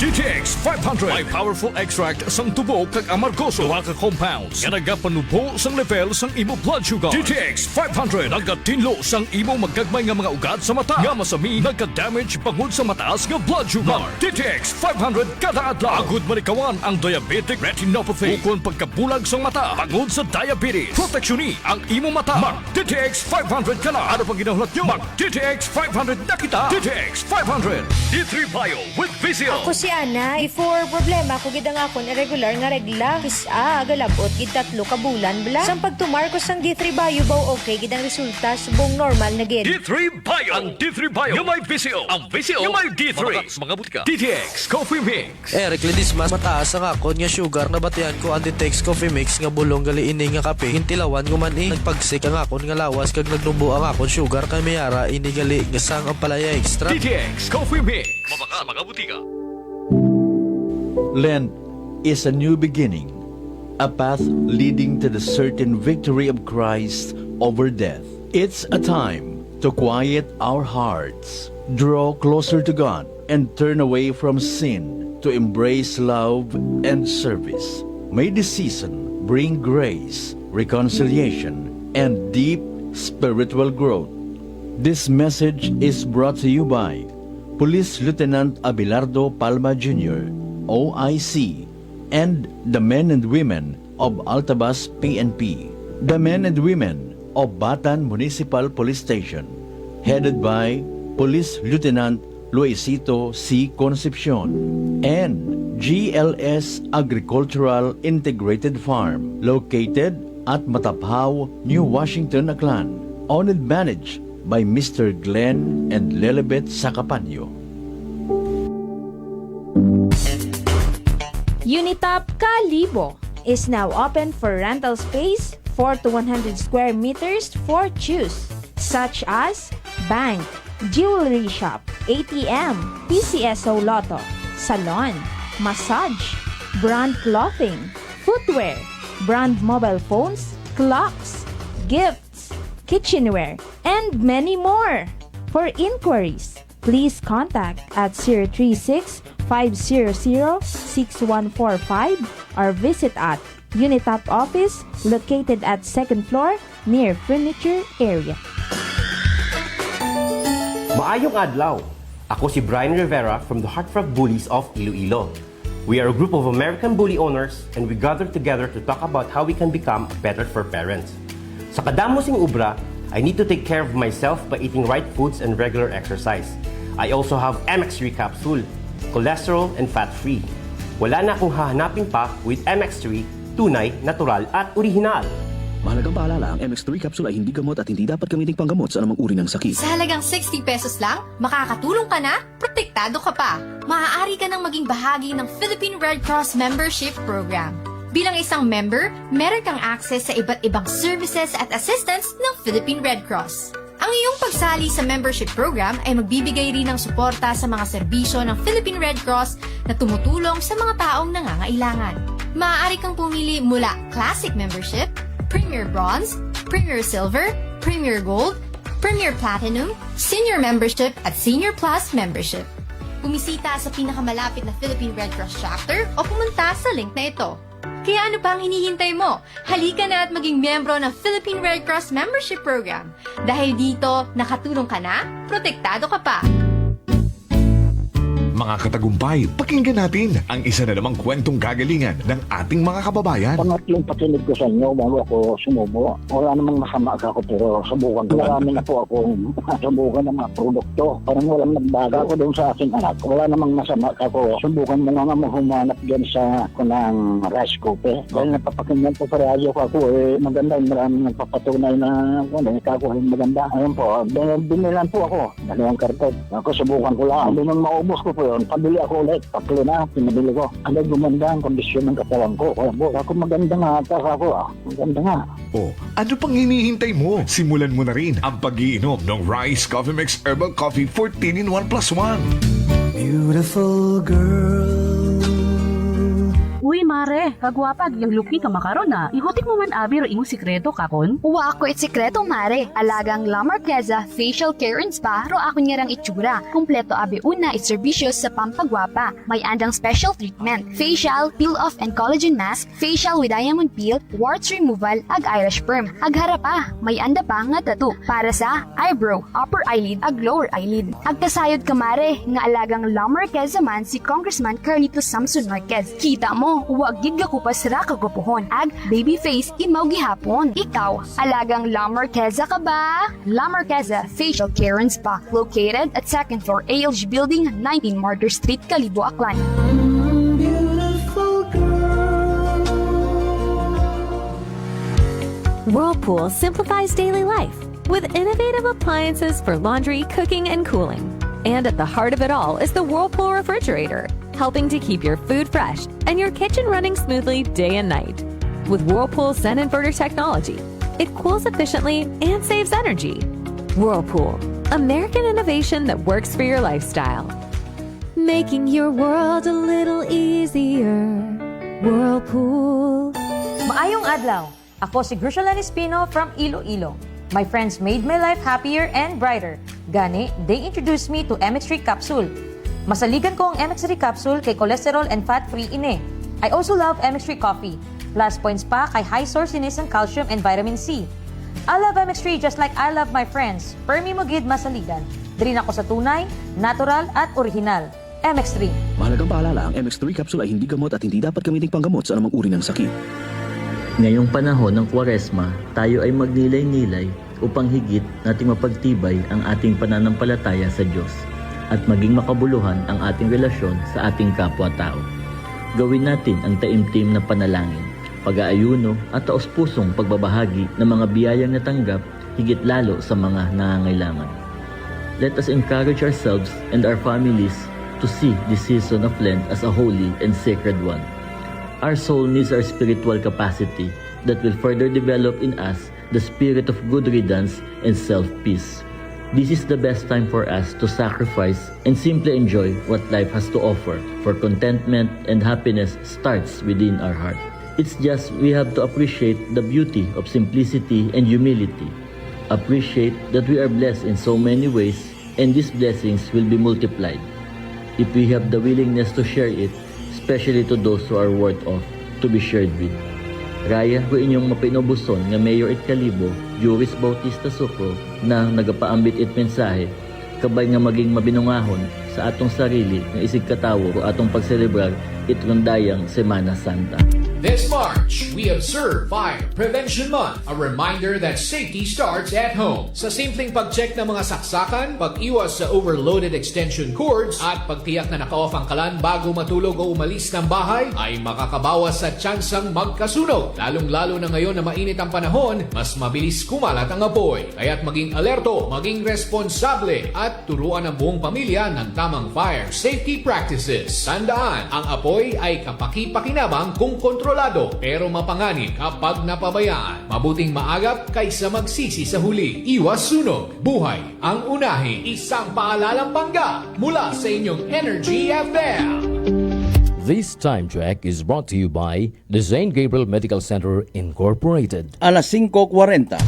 DTX 500 may powerful extract sang tubo kag amargoso duha ka compounds nga nagapanubo sang level sang imo blood sugar. DTX 500 nagatinlo sang imo magagmay nga mga ugat sa mata nga masami nagka-damage pangod sa mataas nga blood sugar. DTX 500 kada adlaw agud manikawan ang diabetic retinopathy ukon pagkabulag sang mata pangod sa diabetes. Proteksyon ang imo mata. Mag DTX 500 kana. Ano pang ginahulat nyo? Mag DTX 500 na kita. DTX 500 D3 Bio with Vizio. Ako si Ana, before problema ko gid ang akon irregular nga regla. Kisa galabot gid 3 ka bulan bala. Sang pagtumar ko sang D3 Bio baw okay gid ang resulta subong normal na gid. D3 Bio. Ang D3 Bio yung may Vizio. Ang Vizio yung may D3. Mamakat sa mga butika. DTX Coffee Mix. Eric Lidis mas mataas ang akon nga sugar na batian ko ang DTX Coffee Mix nga bulong gali ini nga kape. Hintilawan ko man nagpagsik ang akon nga lawas kag nagnubo ang akon sugar kay mayara ini gali nga sang ang palaya extra. DTX Coffee Mix. Mamakat sa mga butika. Lent is a new beginning, a path leading to the certain victory of Christ over death. It's a time to quiet our hearts, draw closer to God, and turn away from sin to embrace love and service. May this season bring grace, reconciliation, and deep spiritual growth. This message is brought to you by Police Lieutenant Abelardo Palma Jr., OIC, and the men and women of Altabas PNP, the men and women of Batan Municipal Police Station, headed by Police Lieutenant Luisito C. Concepcion, and GLS Agricultural Integrated Farm, located at Mataphaw, New Washington, Aklan, owned and managed by Mr. Glenn and Lilibet Sacapanyo. Unitop Kalibo is now open for rental space 4 to 100 square meters for choose, such as bank, jewelry shop, ATM, PCSO Lotto, salon, massage, brand clothing, footwear, brand mobile phones, clocks, gifts, kitchenware, and many more. For inquiries, please contact at 036-500-6145 or visit at Unitop office located at 2nd floor near furniture area. Maayong adlaw! Ako si Brian Rivera from the Heartfrog Bullies of Iloilo. We are a group of American bully owners and we gather together to talk about how we can become better for parents. Sa kadamosing ubra, I need to take care of myself by eating right foods and regular exercise. I also have MX3 capsule, cholesterol and fat-free. Wala na akong hahanapin pa with MX3, tunay, natural at original. Mahalagang paalala, ang MX3 capsule ay hindi gamot at hindi dapat gamitin panggamot sa anumang uri ng sakit. Sa halagang 60 pesos lang, makakatulong ka na, protektado ka pa. Maaari ka nang maging bahagi ng Philippine Red Cross Membership Program. Bilang isang member, meron kang access sa iba't ibang services at assistance ng Philippine Red Cross. Ang iyong pagsali sa membership program ay magbibigay rin ng suporta sa mga serbisyo ng Philippine Red Cross na tumutulong sa mga taong nangangailangan. Maaari kang pumili mula Classic Membership, Premier Bronze, Premier Silver, Premier Gold, Premier Platinum, Senior Membership at Senior Plus Membership. Bumisita sa pinakamalapit na Philippine Red Cross chapter o pumunta sa link na ito. Kaya ano pa ang hinihintay mo? Halika na at maging miyembro ng Philippine Red Cross Membership Program. Dahil dito, nakatulong ka na, protektado ka pa. Mga katagumpay, pakinggan natin ang isa na namang kwentong kagalingan ng ating mga kababayan. Pangatlong patinig ko sa inyo bago ako sumubo. Wala namang masama ako pero subukan ko. Marami na po akong subukan ng mga produkto. Parang walang nagbaga ako doon sa aking anak. Wala namang masama ako. Subukan mo nga humanap dyan sa kunang rice cooker. Dahil napapakinggan po sa radyo ko ako maganda. Maraming nagpapatunay na ikakuha yung maganda. Ayun po, binilan po ako. Dalawang karton. Ako subukan ko lang. Hindi nang maubos ko po yun. Pabili ako ulit. Tatlo na, pinabili ko. Ano gumanda ang kondisyon ng katawan ko. Kaya po, ako maganda nga ata ako. Maganda nga. Oh, ano pang hinihintay mo? Simulan mo na rin ang pag-iinom ng Rice Coffee Mix Herbal Coffee 14 in 1 plus 1. Beautiful girl. Uy, mare, kagwapag, yung luki ka makaron na. Ihutik mo man abi ro imong sikreto kakon. Uwa ako sikreto, mare. Alagang La Marquesa Facial Care and Spa ro ako nirang itsura. Kumpleto abi una iservisyo sa pampagwapa. May andang special treatment. Facial, peel-off and collagen mask, facial with diamond peel, warts removal, ag Irish perm. Ag harapa, may anda pa nga tattoo. Para sa eyebrow, upper eyelid, ag lower eyelid. Ag kasayod ka, mare, nga alagang La Marquesa man si Congressman Carlito Samson Marquez. Kita mo, huwag gid ka kupas ra kagupuhon. Ag baby face imaw gihapon. Ikaw, alagang La Marquesa ka ba? La Marquesa Facial Care and Spa, located at 2nd floor ALG Building, 19 Martyr Street, Kalibo, Aklan. Whirlpool simplifies daily life with innovative appliances for laundry, cooking, and cooling. And at the heart of it all is the Whirlpool refrigerator, helping to keep your food fresh and your kitchen running smoothly day and night. With Whirlpool Zen Inverter technology, it cools efficiently and saves energy. Whirlpool, American innovation that works for your lifestyle. Making your world a little easier. Whirlpool. Maayong adlaw. Ako si Grushalan Espino from Iloilo. My friends made my life happier and brighter. Gani, they introduced me to MX3 capsule. Masaligan ko ang MX3 capsule kay cholesterol and fat-free ine. I also love MX3 coffee. Plus points pa kay high source inis ng calcium and vitamin C. I love MX3 just like I love my friends. Permi mo gid masaligan. Diri ako sa tunay, natural at original. MX3. Mahalagang paalala, ang MX3 capsule ay hindi gamot at hindi dapat gamitin panggamot sa anumang uri ng sakit. Ngayong panahon ng Kwaresma, tayo ay magnilay-nilay upang higit nating mapagtibay ang ating pananampalataya sa Diyos at maging makabuluhan ang ating relasyon sa ating kapwa-tao. Gawin natin ang taimtim na panalangin, pag-aayuno at taos-pusong pagbabahagi ng mga biyayang natanggap higit lalo sa mga nangangailangan. Let us encourage ourselves and our families to see this season of Lent as a holy and sacred one. Our soul needs our spiritual capacity that will further develop in us the spirit of good riddance and self-peace. This is the best time for us to sacrifice and simply enjoy what life has to offer, for contentment and happiness starts within our heart. It's just we have to appreciate the beauty of simplicity and humility. Appreciate that we are blessed in so many ways and these blessings will be multiplied if we have the willingness to share it, especially to those who are worth of to be shared with. Raya ko inyong mapinobuson nga Mayor it Kalibo, Juris Bautista Sucro, na nagapaambit it mensahe, kabay nga maging mabinungahon sa atong sarili nga isig katawo o atong pagselebrar it rondayang Semana Santa. This March, we observe Fire Prevention Month, a reminder that safety starts at home. Sa simpleng pag-check ng mga saksakan, pag-iwas sa overloaded extension cords, at pagtiyak na naka-off ang kalan bago matulog o umalis ng bahay, ay makakabawas sa tsansang magkasunog. Lalong-lalo na ngayon na mainit ang panahon, mas mabilis kumalat ang apoy. Kaya't maging alerto, maging responsable, at turuan ang buong pamilya ng tamang fire safety practices. Tandaan, ang apoy ay kapaki-pakinabang kung kontrolado pero mapanganib kapag napabayaan. Mabuting maagap kaysa magsisi sa huli. Iwas sunog, buhay ang unahin. Isang paalalang bangga mula sa inyong Energy FM. This time check is brought to you by the St. Gabriel Medical Center Incorporated. Alas 5:40.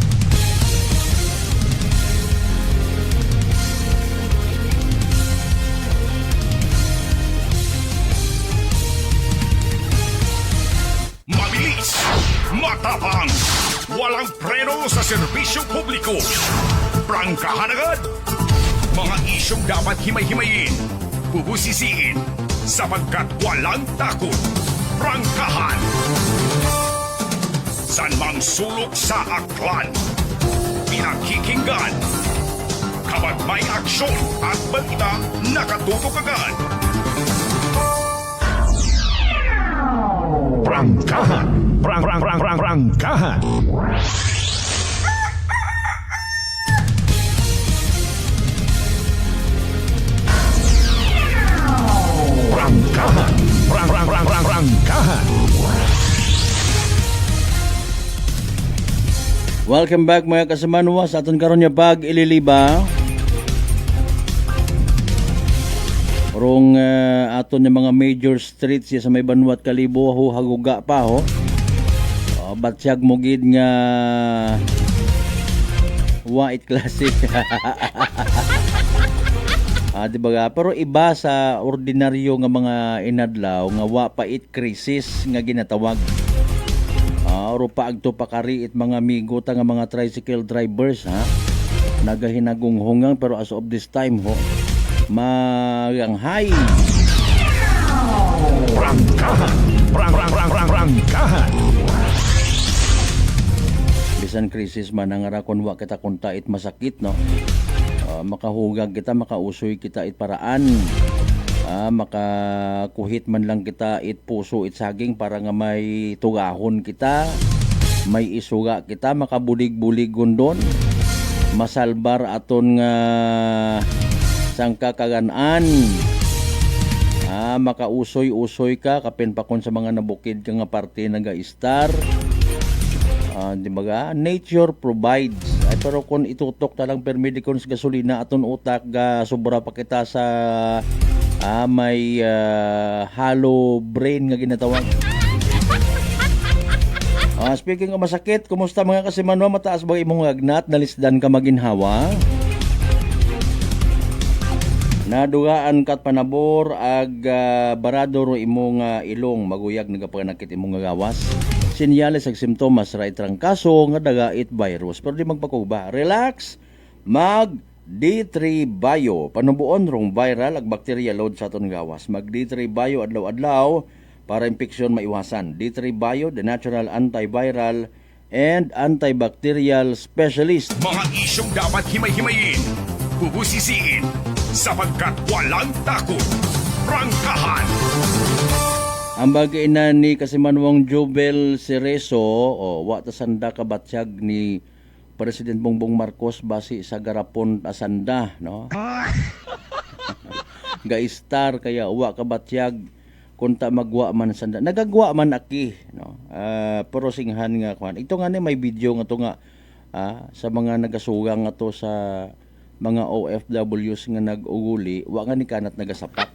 Mabilis, matapang, walang preno sa serbisyo publiko. Prangkahan agad. Mga isyong dapat himay-himayin, bubusisiin, sapagkat walang takot. Prangkahan. San mang sulok sa aklan, pinakikinggan. Kapag may aksyon at balita, nakatutok agad. Prangkahan. Prangkahan. Prangkahan. Prangkahan. Welcome back mga kasamanwa sa aton karon nga pag-ililiba. Rong aton nga mga major streets sa may Banwat Kalibo ho haguga pa ho. Batsyag mo gid nga white classic. Di ba? Pero iba sa ordinaryo nga mga inadlaw nga wa pa it crisis nga ginatawag. Oro pa agto pakari it mga amigo ta nga mga tricycle drivers ha. Nagahinagunghngang pero as of this time ho maganghay. Prangkahan. Prangkahan. Bisan krisis man ang arakon wa kita kunta it masakit no. Makahugag kita, makausoy kita it paraan. Makakuhit man lang kita it puso it saging para nga may tugahon kita, may isuga kita, makabulig-bulig gundon, masalbar aton nga sangkakaganaan. Makausoy-usoy ka kapin pa kon sa mga nabukid ka nga parte naga-star. Di ba? Nature provides. Ay pero kung itutok talang permedicon sa gasolina aton utak ga sobra pa kita sa may hollow brain nga ginatawag. Speaking of masakit, kumusta mga kasimanwa? Mataas ba imong agnat? Nalisdan ka maginhawa? Nadugaan kat panabor ag barado ro imong ilong maguyag nagapanakit imong gawas. Sinyales ag simptomas ra itrangkaso nga dagait virus pero di magpakuba. Relax. Mag D3 Bio panubuon rong viral ag bacteria load sa aton gawas. Mag D3 Bio adlaw-adlaw para impeksyon maiwasan. D3 Bio, the natural antiviral and antibacterial specialist. Mga isyong dapat himay-himayin, bubusisiin, sapagkat walang takot. Prangkahan. Ang bagay na ni Kasimanwang Jubel Cerezo, wa ta sanda kabatsyag ni President Bongbong Marcos basi sa garapon asanda, no? Gaistar kaya wa kabatsyag kunta magwa man sanda. Nagagwa man aki, no? Pero singhan nga kwan. Ito nga ni may video nga to nga sa mga nagasugang nga to sa mga OFWs nga nag-uguli, wa nga ni kanat nagasapat.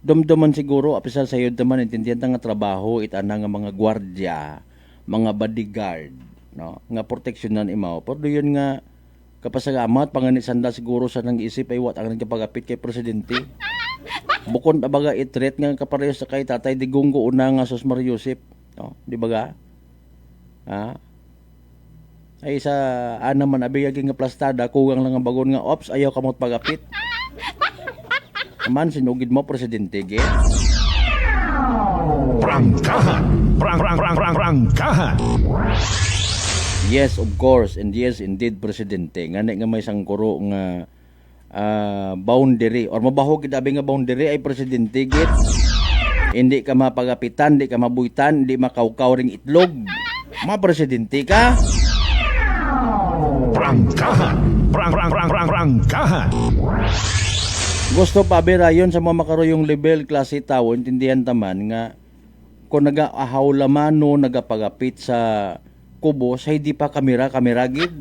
Dumduman siguro apisal sa yun naman intindihan nga trabaho itana nga mga gwardiya, mga bodyguard, no, nga proteksyonan imaw. Pero yun nga kapasagamat pangani sanda siguro sa nang isip ay wat ang nagpagapit kay presidente. Bukod abaga itret nga kapareho sa kay Tatay Digonggo una nga Sos Mariusip, no, di ba ga? Ay sa man abiyagi nga plastada kugang lang ang bagon nga ops ayaw kamot pagapit. Man sinugid mo presidente ge. Prangkahan. Prangkahan. Yes, of course, and yes, indeed, Presidente. Nga nga may isang kuro nga boundary, or mabahog kitabi nga boundary ay Presidente, git. Hindi ka mapagapitan, hindi ka mabuitan, hindi makaukaw ring itlog. Mga Presidente ka. Prangkahan. Prangkahan. Gusto pa birayon sa mga makaroyong level klase tao, intindihan taman nga kung nag-ahaw lamano, nagapagapit sa kubos, hindi pa kamera gid.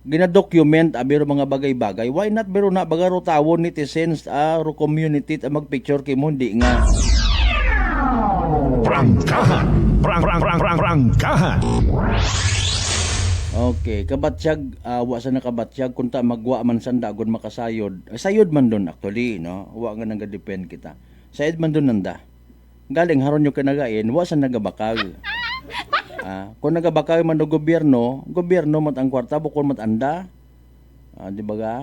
Gina-document abiro mga bagay-bagay. Why not biro na bagaro tawo netizens ro community ta magpicture kay mo hindi nga. Prangkahan. Prangkahan. Okay, kabatsyag wa sa nakabatsyag kun ta magwa man sanda gon makasayod. Sayod man don actually, no. Wa nga nang-depend kita. Sayod man don nanda. Galing haron yo kanagain, wa sa nagabakag. Kung nagabakay man do gobyerno mat ang kwarta bukod mat anda. Di ba ga?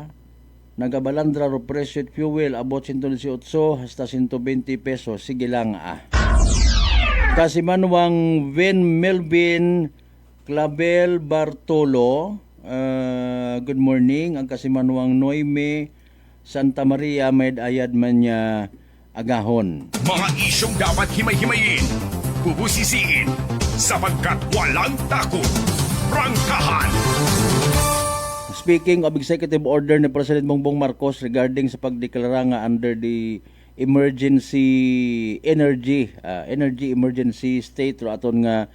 Nagabalandra ro presyo fuel abot 118 hasta 120 pesos. Sige lang Kasi manuang Ven Melvin Clavel Bartolo, good morning. Ang kasimanuang Noime Santa Maria may ayad man niya agahon. Mga isyong dapat himay-himayin, bubusisiin, sapagkat walang takot. Prangkahan. Speaking of executive order ni President Bongbong Marcos regarding sa pagdeklara nga under the energy emergency state ro aton nga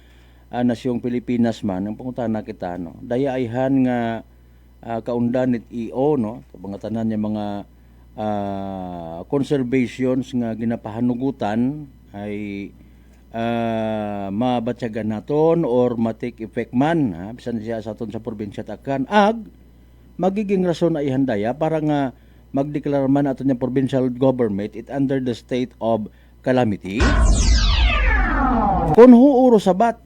nasyong Pilipinas man, ang panguntahan na kita, no? Dayaihan nga kaundan nit EO, no? Mga tanan niya mga conservations nga ginapahanugutan ay mabatyagan naton or matik effect man, bisan siya sa aton sa probinsya takan, magiging rason ay handaya para nga magdeklara man aton yung provincial government it under the state of calamity. Kung huuro sabat,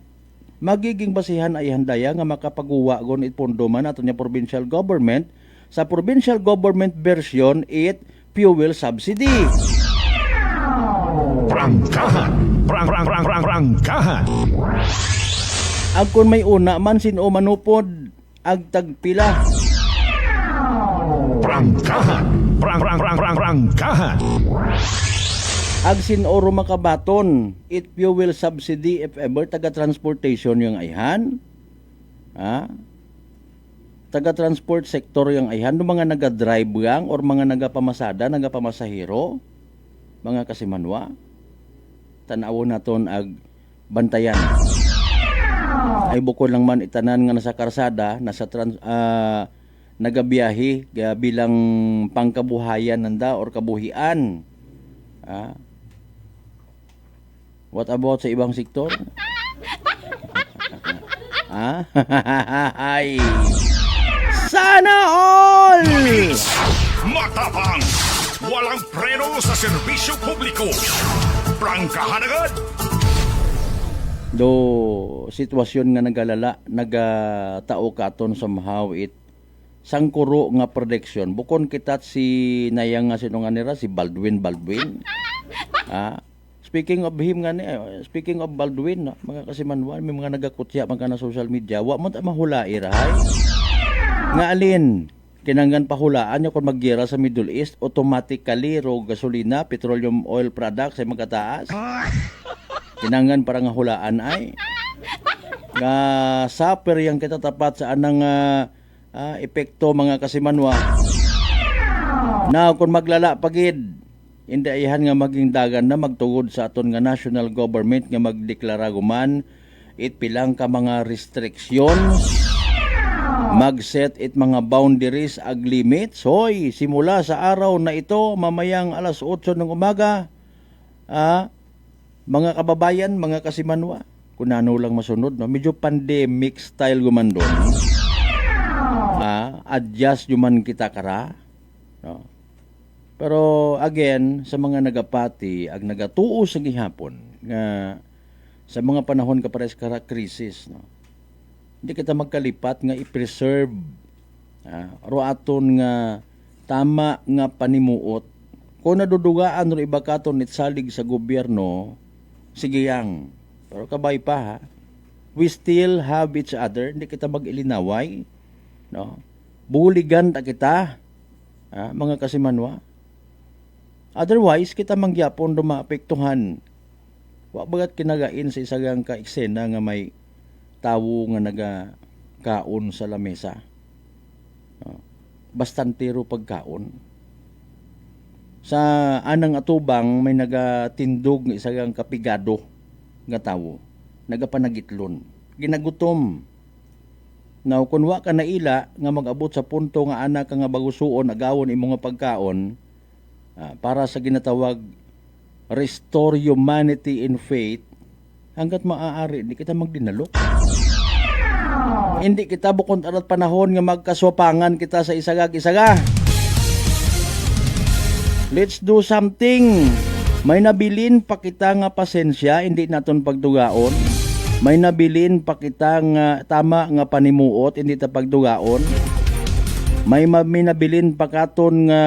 magiging basihan ay handaya nga makapaguwa gon it pondo man aton yung provincial government sa provincial government version it fuel subsidy. Prangkahan. Prangkahan. Agkon may una man sino manupod ag tagpila. Prangkahan. Prangkahan. Ag sinoro makabaton it fuel subsidy if ever taga transportation yung ayhan. Taga transport sector yung ayhan no mga naga-drive gang or mga nagapamasada, nagapamasahero, mga kasimanwa. Tanawo naton ag bantayan. Ay bukod lang man itanan nga nasa karsada, nasa nagabiyahe bilang pangkabuhayan nanda or kabuhian. What about sa ibang sektor? Ay. Sana all! Matapang! Walang preno sa serbisyo publiko. Prangkahan agad! Do sitwasyon nga nagatao katon somehow it sangkuro nga prediction. Bukon kitat si nayang nga sinungan nila si Baldwin. Speaking of him nga speaking of Baldwin, no, mga kasimanwan, may mga nagakutya mga na social media, wa mo ta mahulai rahay. Nga alin, kinanggan pahulaan nyo kung maggira sa Middle East, automatically ro gasolina, petroleum oil products ay magkataas. Kinanggan para nga hulaan ay. Nga saper yang kita tapat sa anang epekto mga kasimanwa. Na kung maglala pagid, hindi ayahan nga maging dagan na magtugod sa aton nga national government nga magdeklara guman it pilang ka mga restrictions, mag-set it mga boundaries ag limits. Hoy, simula sa araw na ito mamayang alas 8 ng umaga, mga kababayan, mga kasimanwa, kung ano lang masunod, no? Medyo pandemic style guman doon. Adjust yuman kita kara, no? Pero again, sa mga nagapati ag nagatuo sa gihapon nga sa mga panahon kapares kara krisis, no? Hindi kita magkalipat nga i-preserve ro aton nga tama nga panimuot Kung nadudugaan ro iba katon nitsalig sa gobyerno, sige yang. Pero kabay pa ha. We still have each other. Hindi kita mag-ilinaway. No? Buligan ta kita. Mga kasimanwa. Otherwise, kita mangyapon dumaapektuhan. Wa bagat kinagain sa isagang ka-eksena nga may tawo nga nagakaon sa lamesa. Bastantero pagkaon. Sa anang atubang may nagatindog nga isagang kapigado nga tawo. Nagapanagitlon. Ginagutom. Now, kung wa ka naila nga mag-abot sa punto nga anak ka nga bagusuon, agawon imong nga pagkaon, para sa ginatawag restore humanity in faith, hanggat maaari, hindi kita magdinalok. Hindi kita bukod arat panahon nga magkaswapangan kita sa isagag-isaga. Let's do something. May nabilin pa kita nga pasensya, hindi naton pagdugaon. May nabilin pa kita nga tama nga panimuot, hindi ta pagdugaon. May nabilin pa katon nga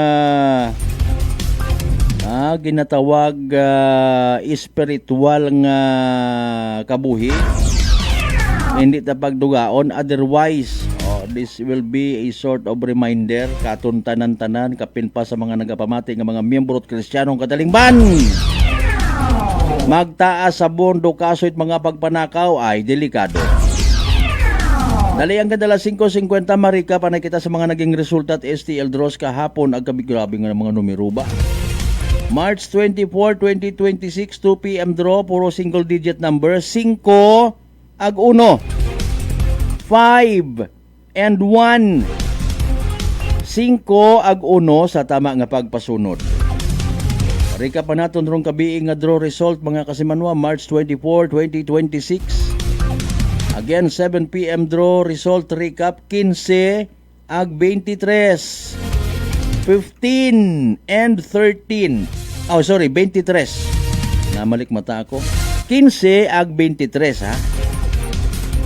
ginatawag spiritual nga kabuhi, hindi ta pagdugaon. Otherwise, this will be a sort of reminder katon tanan-tanan kapin pa sa mga nagapamati nga mga miyembro at Kristiyanong Katalingban. Magtaas sa bondo kaso't mga pagpanakaw ay delikado. Dali ang kadala 5.50 marika panay kita sa mga naging resulta at STL draws kahapon ag kabigrabe nga mga numero ba. March 24, 2026, 2 p.m. draw, puro single digit number, 5 ag 1, 5 and 1. 5 ag 1 sa tama nga pagpasunod. Rika pa naton rong kabiing nga draw result mga kasimanwa, March 24, 2026. Again, 7 p.m. draw result recap, 15 ag 23. 15 and 13. 23. Namalik mata ako. 15 ag 23 ha.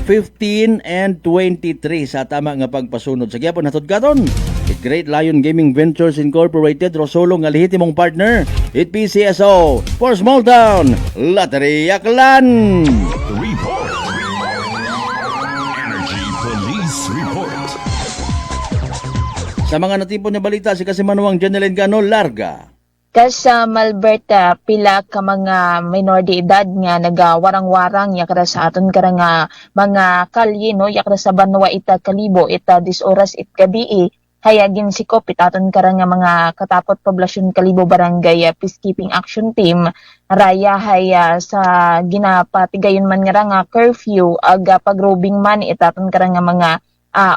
15 and 23 sa tama nga pagpasunod. Sa gyapon hatod katon. It Great Lion Gaming Ventures Incorporated, Rosolo nga lehitimong partner. It PCSO for Small Town Lottery Aklan. Report. Energy Police Report. Sa mga natipon na balita, si Kasimanuang Janeline Gano, larga. Sa Malberta, pila ka mga minor de edad nga nagawarang-warang yakra sa aton karang mga kalye, no? Yakra sa Banwa ita kalibo, ita 10 oras it gabi, hayagin si Kopit aton karang mga katapot poblasyon kalibo barangay peacekeeping action team, raya haya sa ginapatigayon man nga curfew, aga pagrobing man itaton karang mga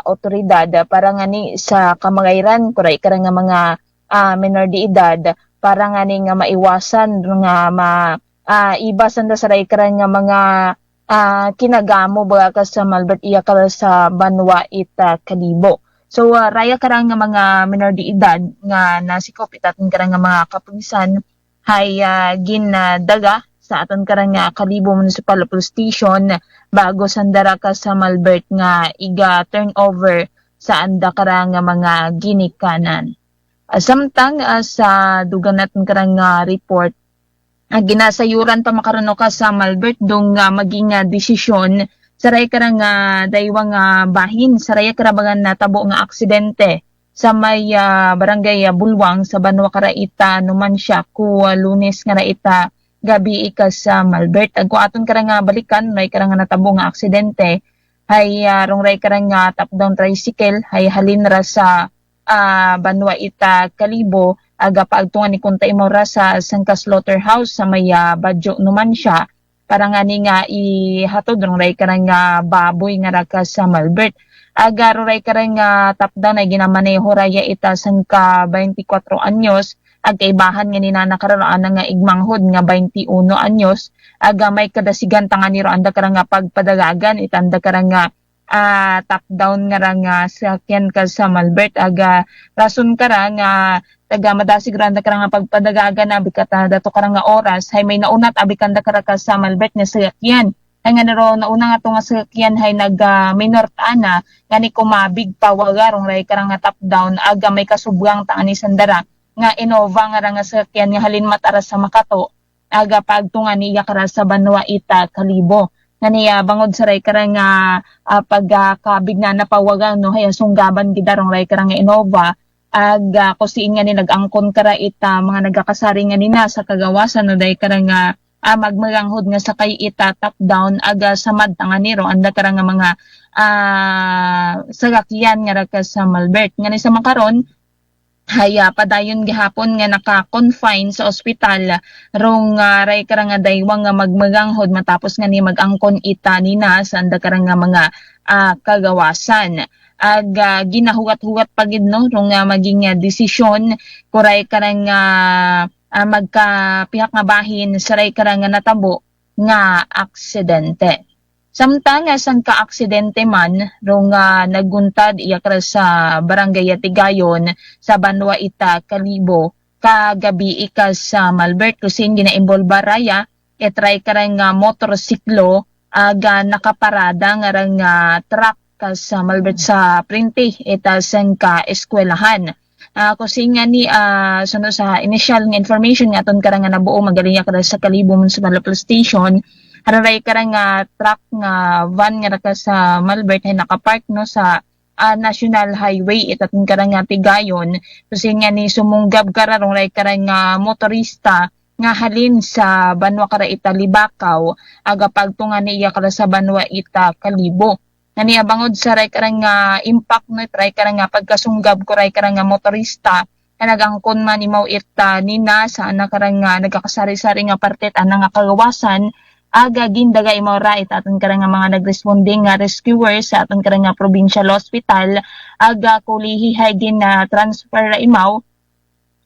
otoridad para nga ni sa kamagayran kuray karang mga minor de edad para nga ni nga maiwasan nga ibasan da saray karang nga mga kinagamo baga ka sa Malbert iya ka sa Banwa ita kalibo. So raya karang nga mga minor de edad nga nasikop itaton karang nga mga kapulisan hay gindaga sa aton karang nga Kalibo Municipal Police Station bago sandara ka sa Malbert nga iga turnover sa anda karang nga mga ginikanan. Samtang sa dugan natin karang report, ginasayuran pa makarano ka sa Malbert dong maging desisyon saray karang daywang bahin, saray karabangan natabo nga aksidente sa may barangay Bulwang sa Banwa Karaita Numancia ku Lunes nga raita gabi ika sa Malbert. Agko aton karang balikan may karang natabo nga aksidente hay rong ray karang top down tricycle hay halin ra sa Banwa ita Kalibo aga paagtungan ni Kuntay Mora sa Sangka Slaughterhouse sa may Badyo Numancia para nga ni nga ihatod rong ray karang baboy nga raka sa Malbert. Aga ray karang top down ay ginamaneho raya ita Sangka 24 anyos ag kaibahan nga ni nanakararaan nga igmanghod nga 21 anyos aga may kadasigan tanga niro anda karang pagpadagagan itanda karang top down nga sakyan ka sa Malbert aga rason karang taga madasig randa karang pagpadagagan na bikata dato karang oras hay may naunat abikanda karang sa Malbert nga sakyan ay nga naro nauna nga to nga sakyan hay nag minor taana gani kumabig pawagarong ray karang top down aga may kasubgang tanga ni sandara nga Innova nga sasakyan nga halin mataras sa Makato aga pagtungan niya kara sa Banwa Ita Kalibo. Naniya bangod sa ray kara nga pagkabig na napawagan no haya sunggaban gidarong ray kara nga Innova ag kusiin nga ni nag-angkon kara ita mga nagakasari nga nina sa kagawasan no day kara nga magmaganghod nga sakay ita top down aga samad nga niro anda kara nga mga sagakyan nga ra ka sa Malbert nga ni sa makaron haya padayon gihapon nga naka-confine sa ospital rong ray kara nga daywang nga magmaganghod matapos nga ni mag-angkon ita nina sa anda kara nga mga kagawasan ag ginahugat-hugat pagid no rong maging desisyon kuray kara nga magkapihak nga bahin sa ray kara nga natabo nga aksidente. Samtang sang ka-aksidente man rong naguntad iya kara sa Barangay Atigayon sa Banwa Ita Kalibo kagabi ikas sa Malbert kusin gina-involve raya etray kara nga motorsiklo aga nakaparada nga rang truck sa Malbert sa Printe sang ka eskwelahan. Kusin nga ni suno sa initial nga information nga aton kara nga nabuo magaling kara sa Kalibo Municipal Police Station hararay kara nga truck nga van nga raka sa Malbert ay nakapark no sa National Highway itatong kara nga Tigayon kasi nga ni sumunggab kara rong ray kara nga motorista nga halin sa Banwa kara Ita Libakaw aga pagtungan niya kara sa Banwa Ita Kalibo. Naniya bangod sa ray kara nga impact no ray kara nga pagkasunggab ko ray kara nga motorista nagangkon man imaw ita nina sa anak kara nga nagakasari-sari nga parte ana nga kagawasan aga gindaga imaw ra aton kara nga mga nagresponding nga rescuers sa aton kara nga provincial hospital aga kulihihay din na transfer ra imaw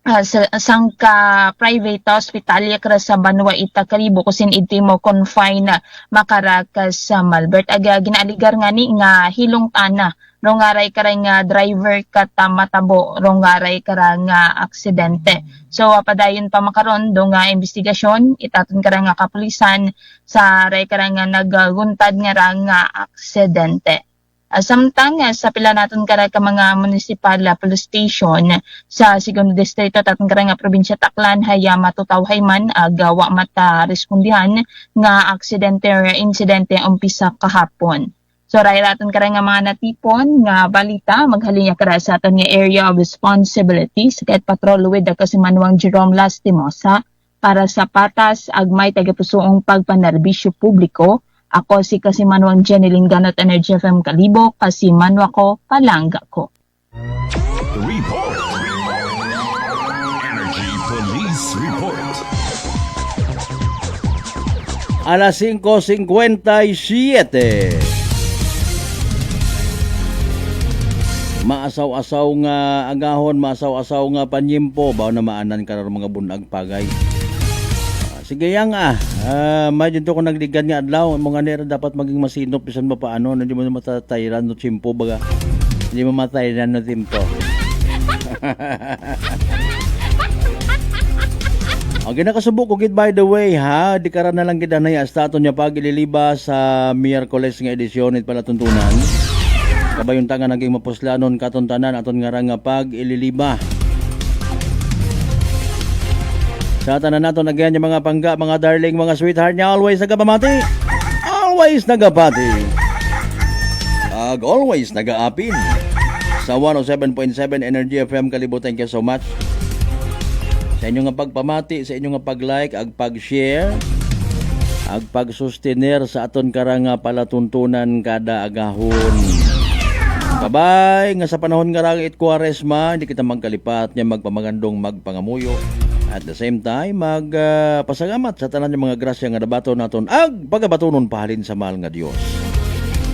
sa sangka private hospital yakra sa Banwa Ita Kalibo kusin iti mo confine makarakas sa Malbert aga ginaaligar nga ni nga hilong tana rongaray kara nga driver kata matabo rongaray kara nga aksidente. So padayon pa makaron do nga investigasyon itaton kara nga kapulisan sa ray kara nga nagaguntad nga ra nga aksidente. Samtang sa pila naton kara ka mga municipal police station sa segundo distrito taton kara nga probinsya Taclan haya matutawhay man gawa mata respondihan nga aksidente or insidente umpisa kahapon. So rayaton kara nga mga natipon nga balita maghalinya kara sa aton nga area of responsibility sa kahit patrol with the Kasimanwang Jerome Lastimosa para sa patas agmay tagapusoong pagpanerbisyo publiko. Ako si Kasimanwang Jenny Linganot Energy FM Kalibo, Kasimanwa ko, palangga ko. Report. Energy Police Report. Alas 5:57. Maasaw-asaw nga agahon, maasaw-asaw nga panyimpo, baw na maanan ka rin mga bunag pagay. Sige yang medyo to ko nagligan nga adlaw, mga nera dapat maging masinop, bisan mo paano, hindi mo matatayran no chimpo baga. Hindi mo matayran no timpo. Ang ginakasubok kugit by the way ha, di kara na lang kita na hasta aton niya pag ililiba sa Miyerkules nga edisyon it palatuntunan. Kabayon tangan naging mapuslanon katon tanan aton nga nga pag ililiba. Sa tanan nato nagyan yung mga pangga, mga darling, mga sweetheart niya always nagapamati. Always nagapati. Always nagaapin. Sa 107.7 Energy FM Kalibo, thank you so much. Sa inyong nga pagpamati, sa inyong nga pag-like, ag pag-share, ag pag-sustainer sa aton karang palatuntunan kada agahon. Kabay, nga sa panahon nga rang itkuaresma, hindi kita magkalipat niya magpamagandong magpangamuyo. At the same time, pasagamat sa tanan yung mga grasya nga nabato naton ag pagabatonon pahalin sa mahal nga Dios.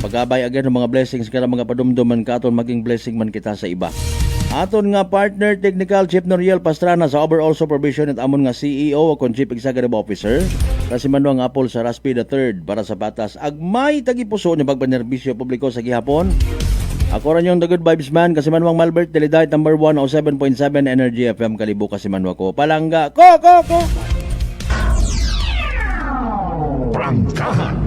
Pagabay again ng mga blessings kada mga padumduman katon maging blessing man kita sa iba. Aton nga partner technical Chief Noriel Pastrana sa overall supervision at amon nga CEO o Chief Executive Officer kasi manuang Apple sa Raspi III para sa batas agmay tagipuso ni pagpanerbisyo publiko sa gihapon. Ako rin yung The Good Vibes Man, Kasimanwang Malbert, Delidite number 107.7 Energy FM Kalibo, Kasimanwa ko. Palangga, ko! Prangkahan.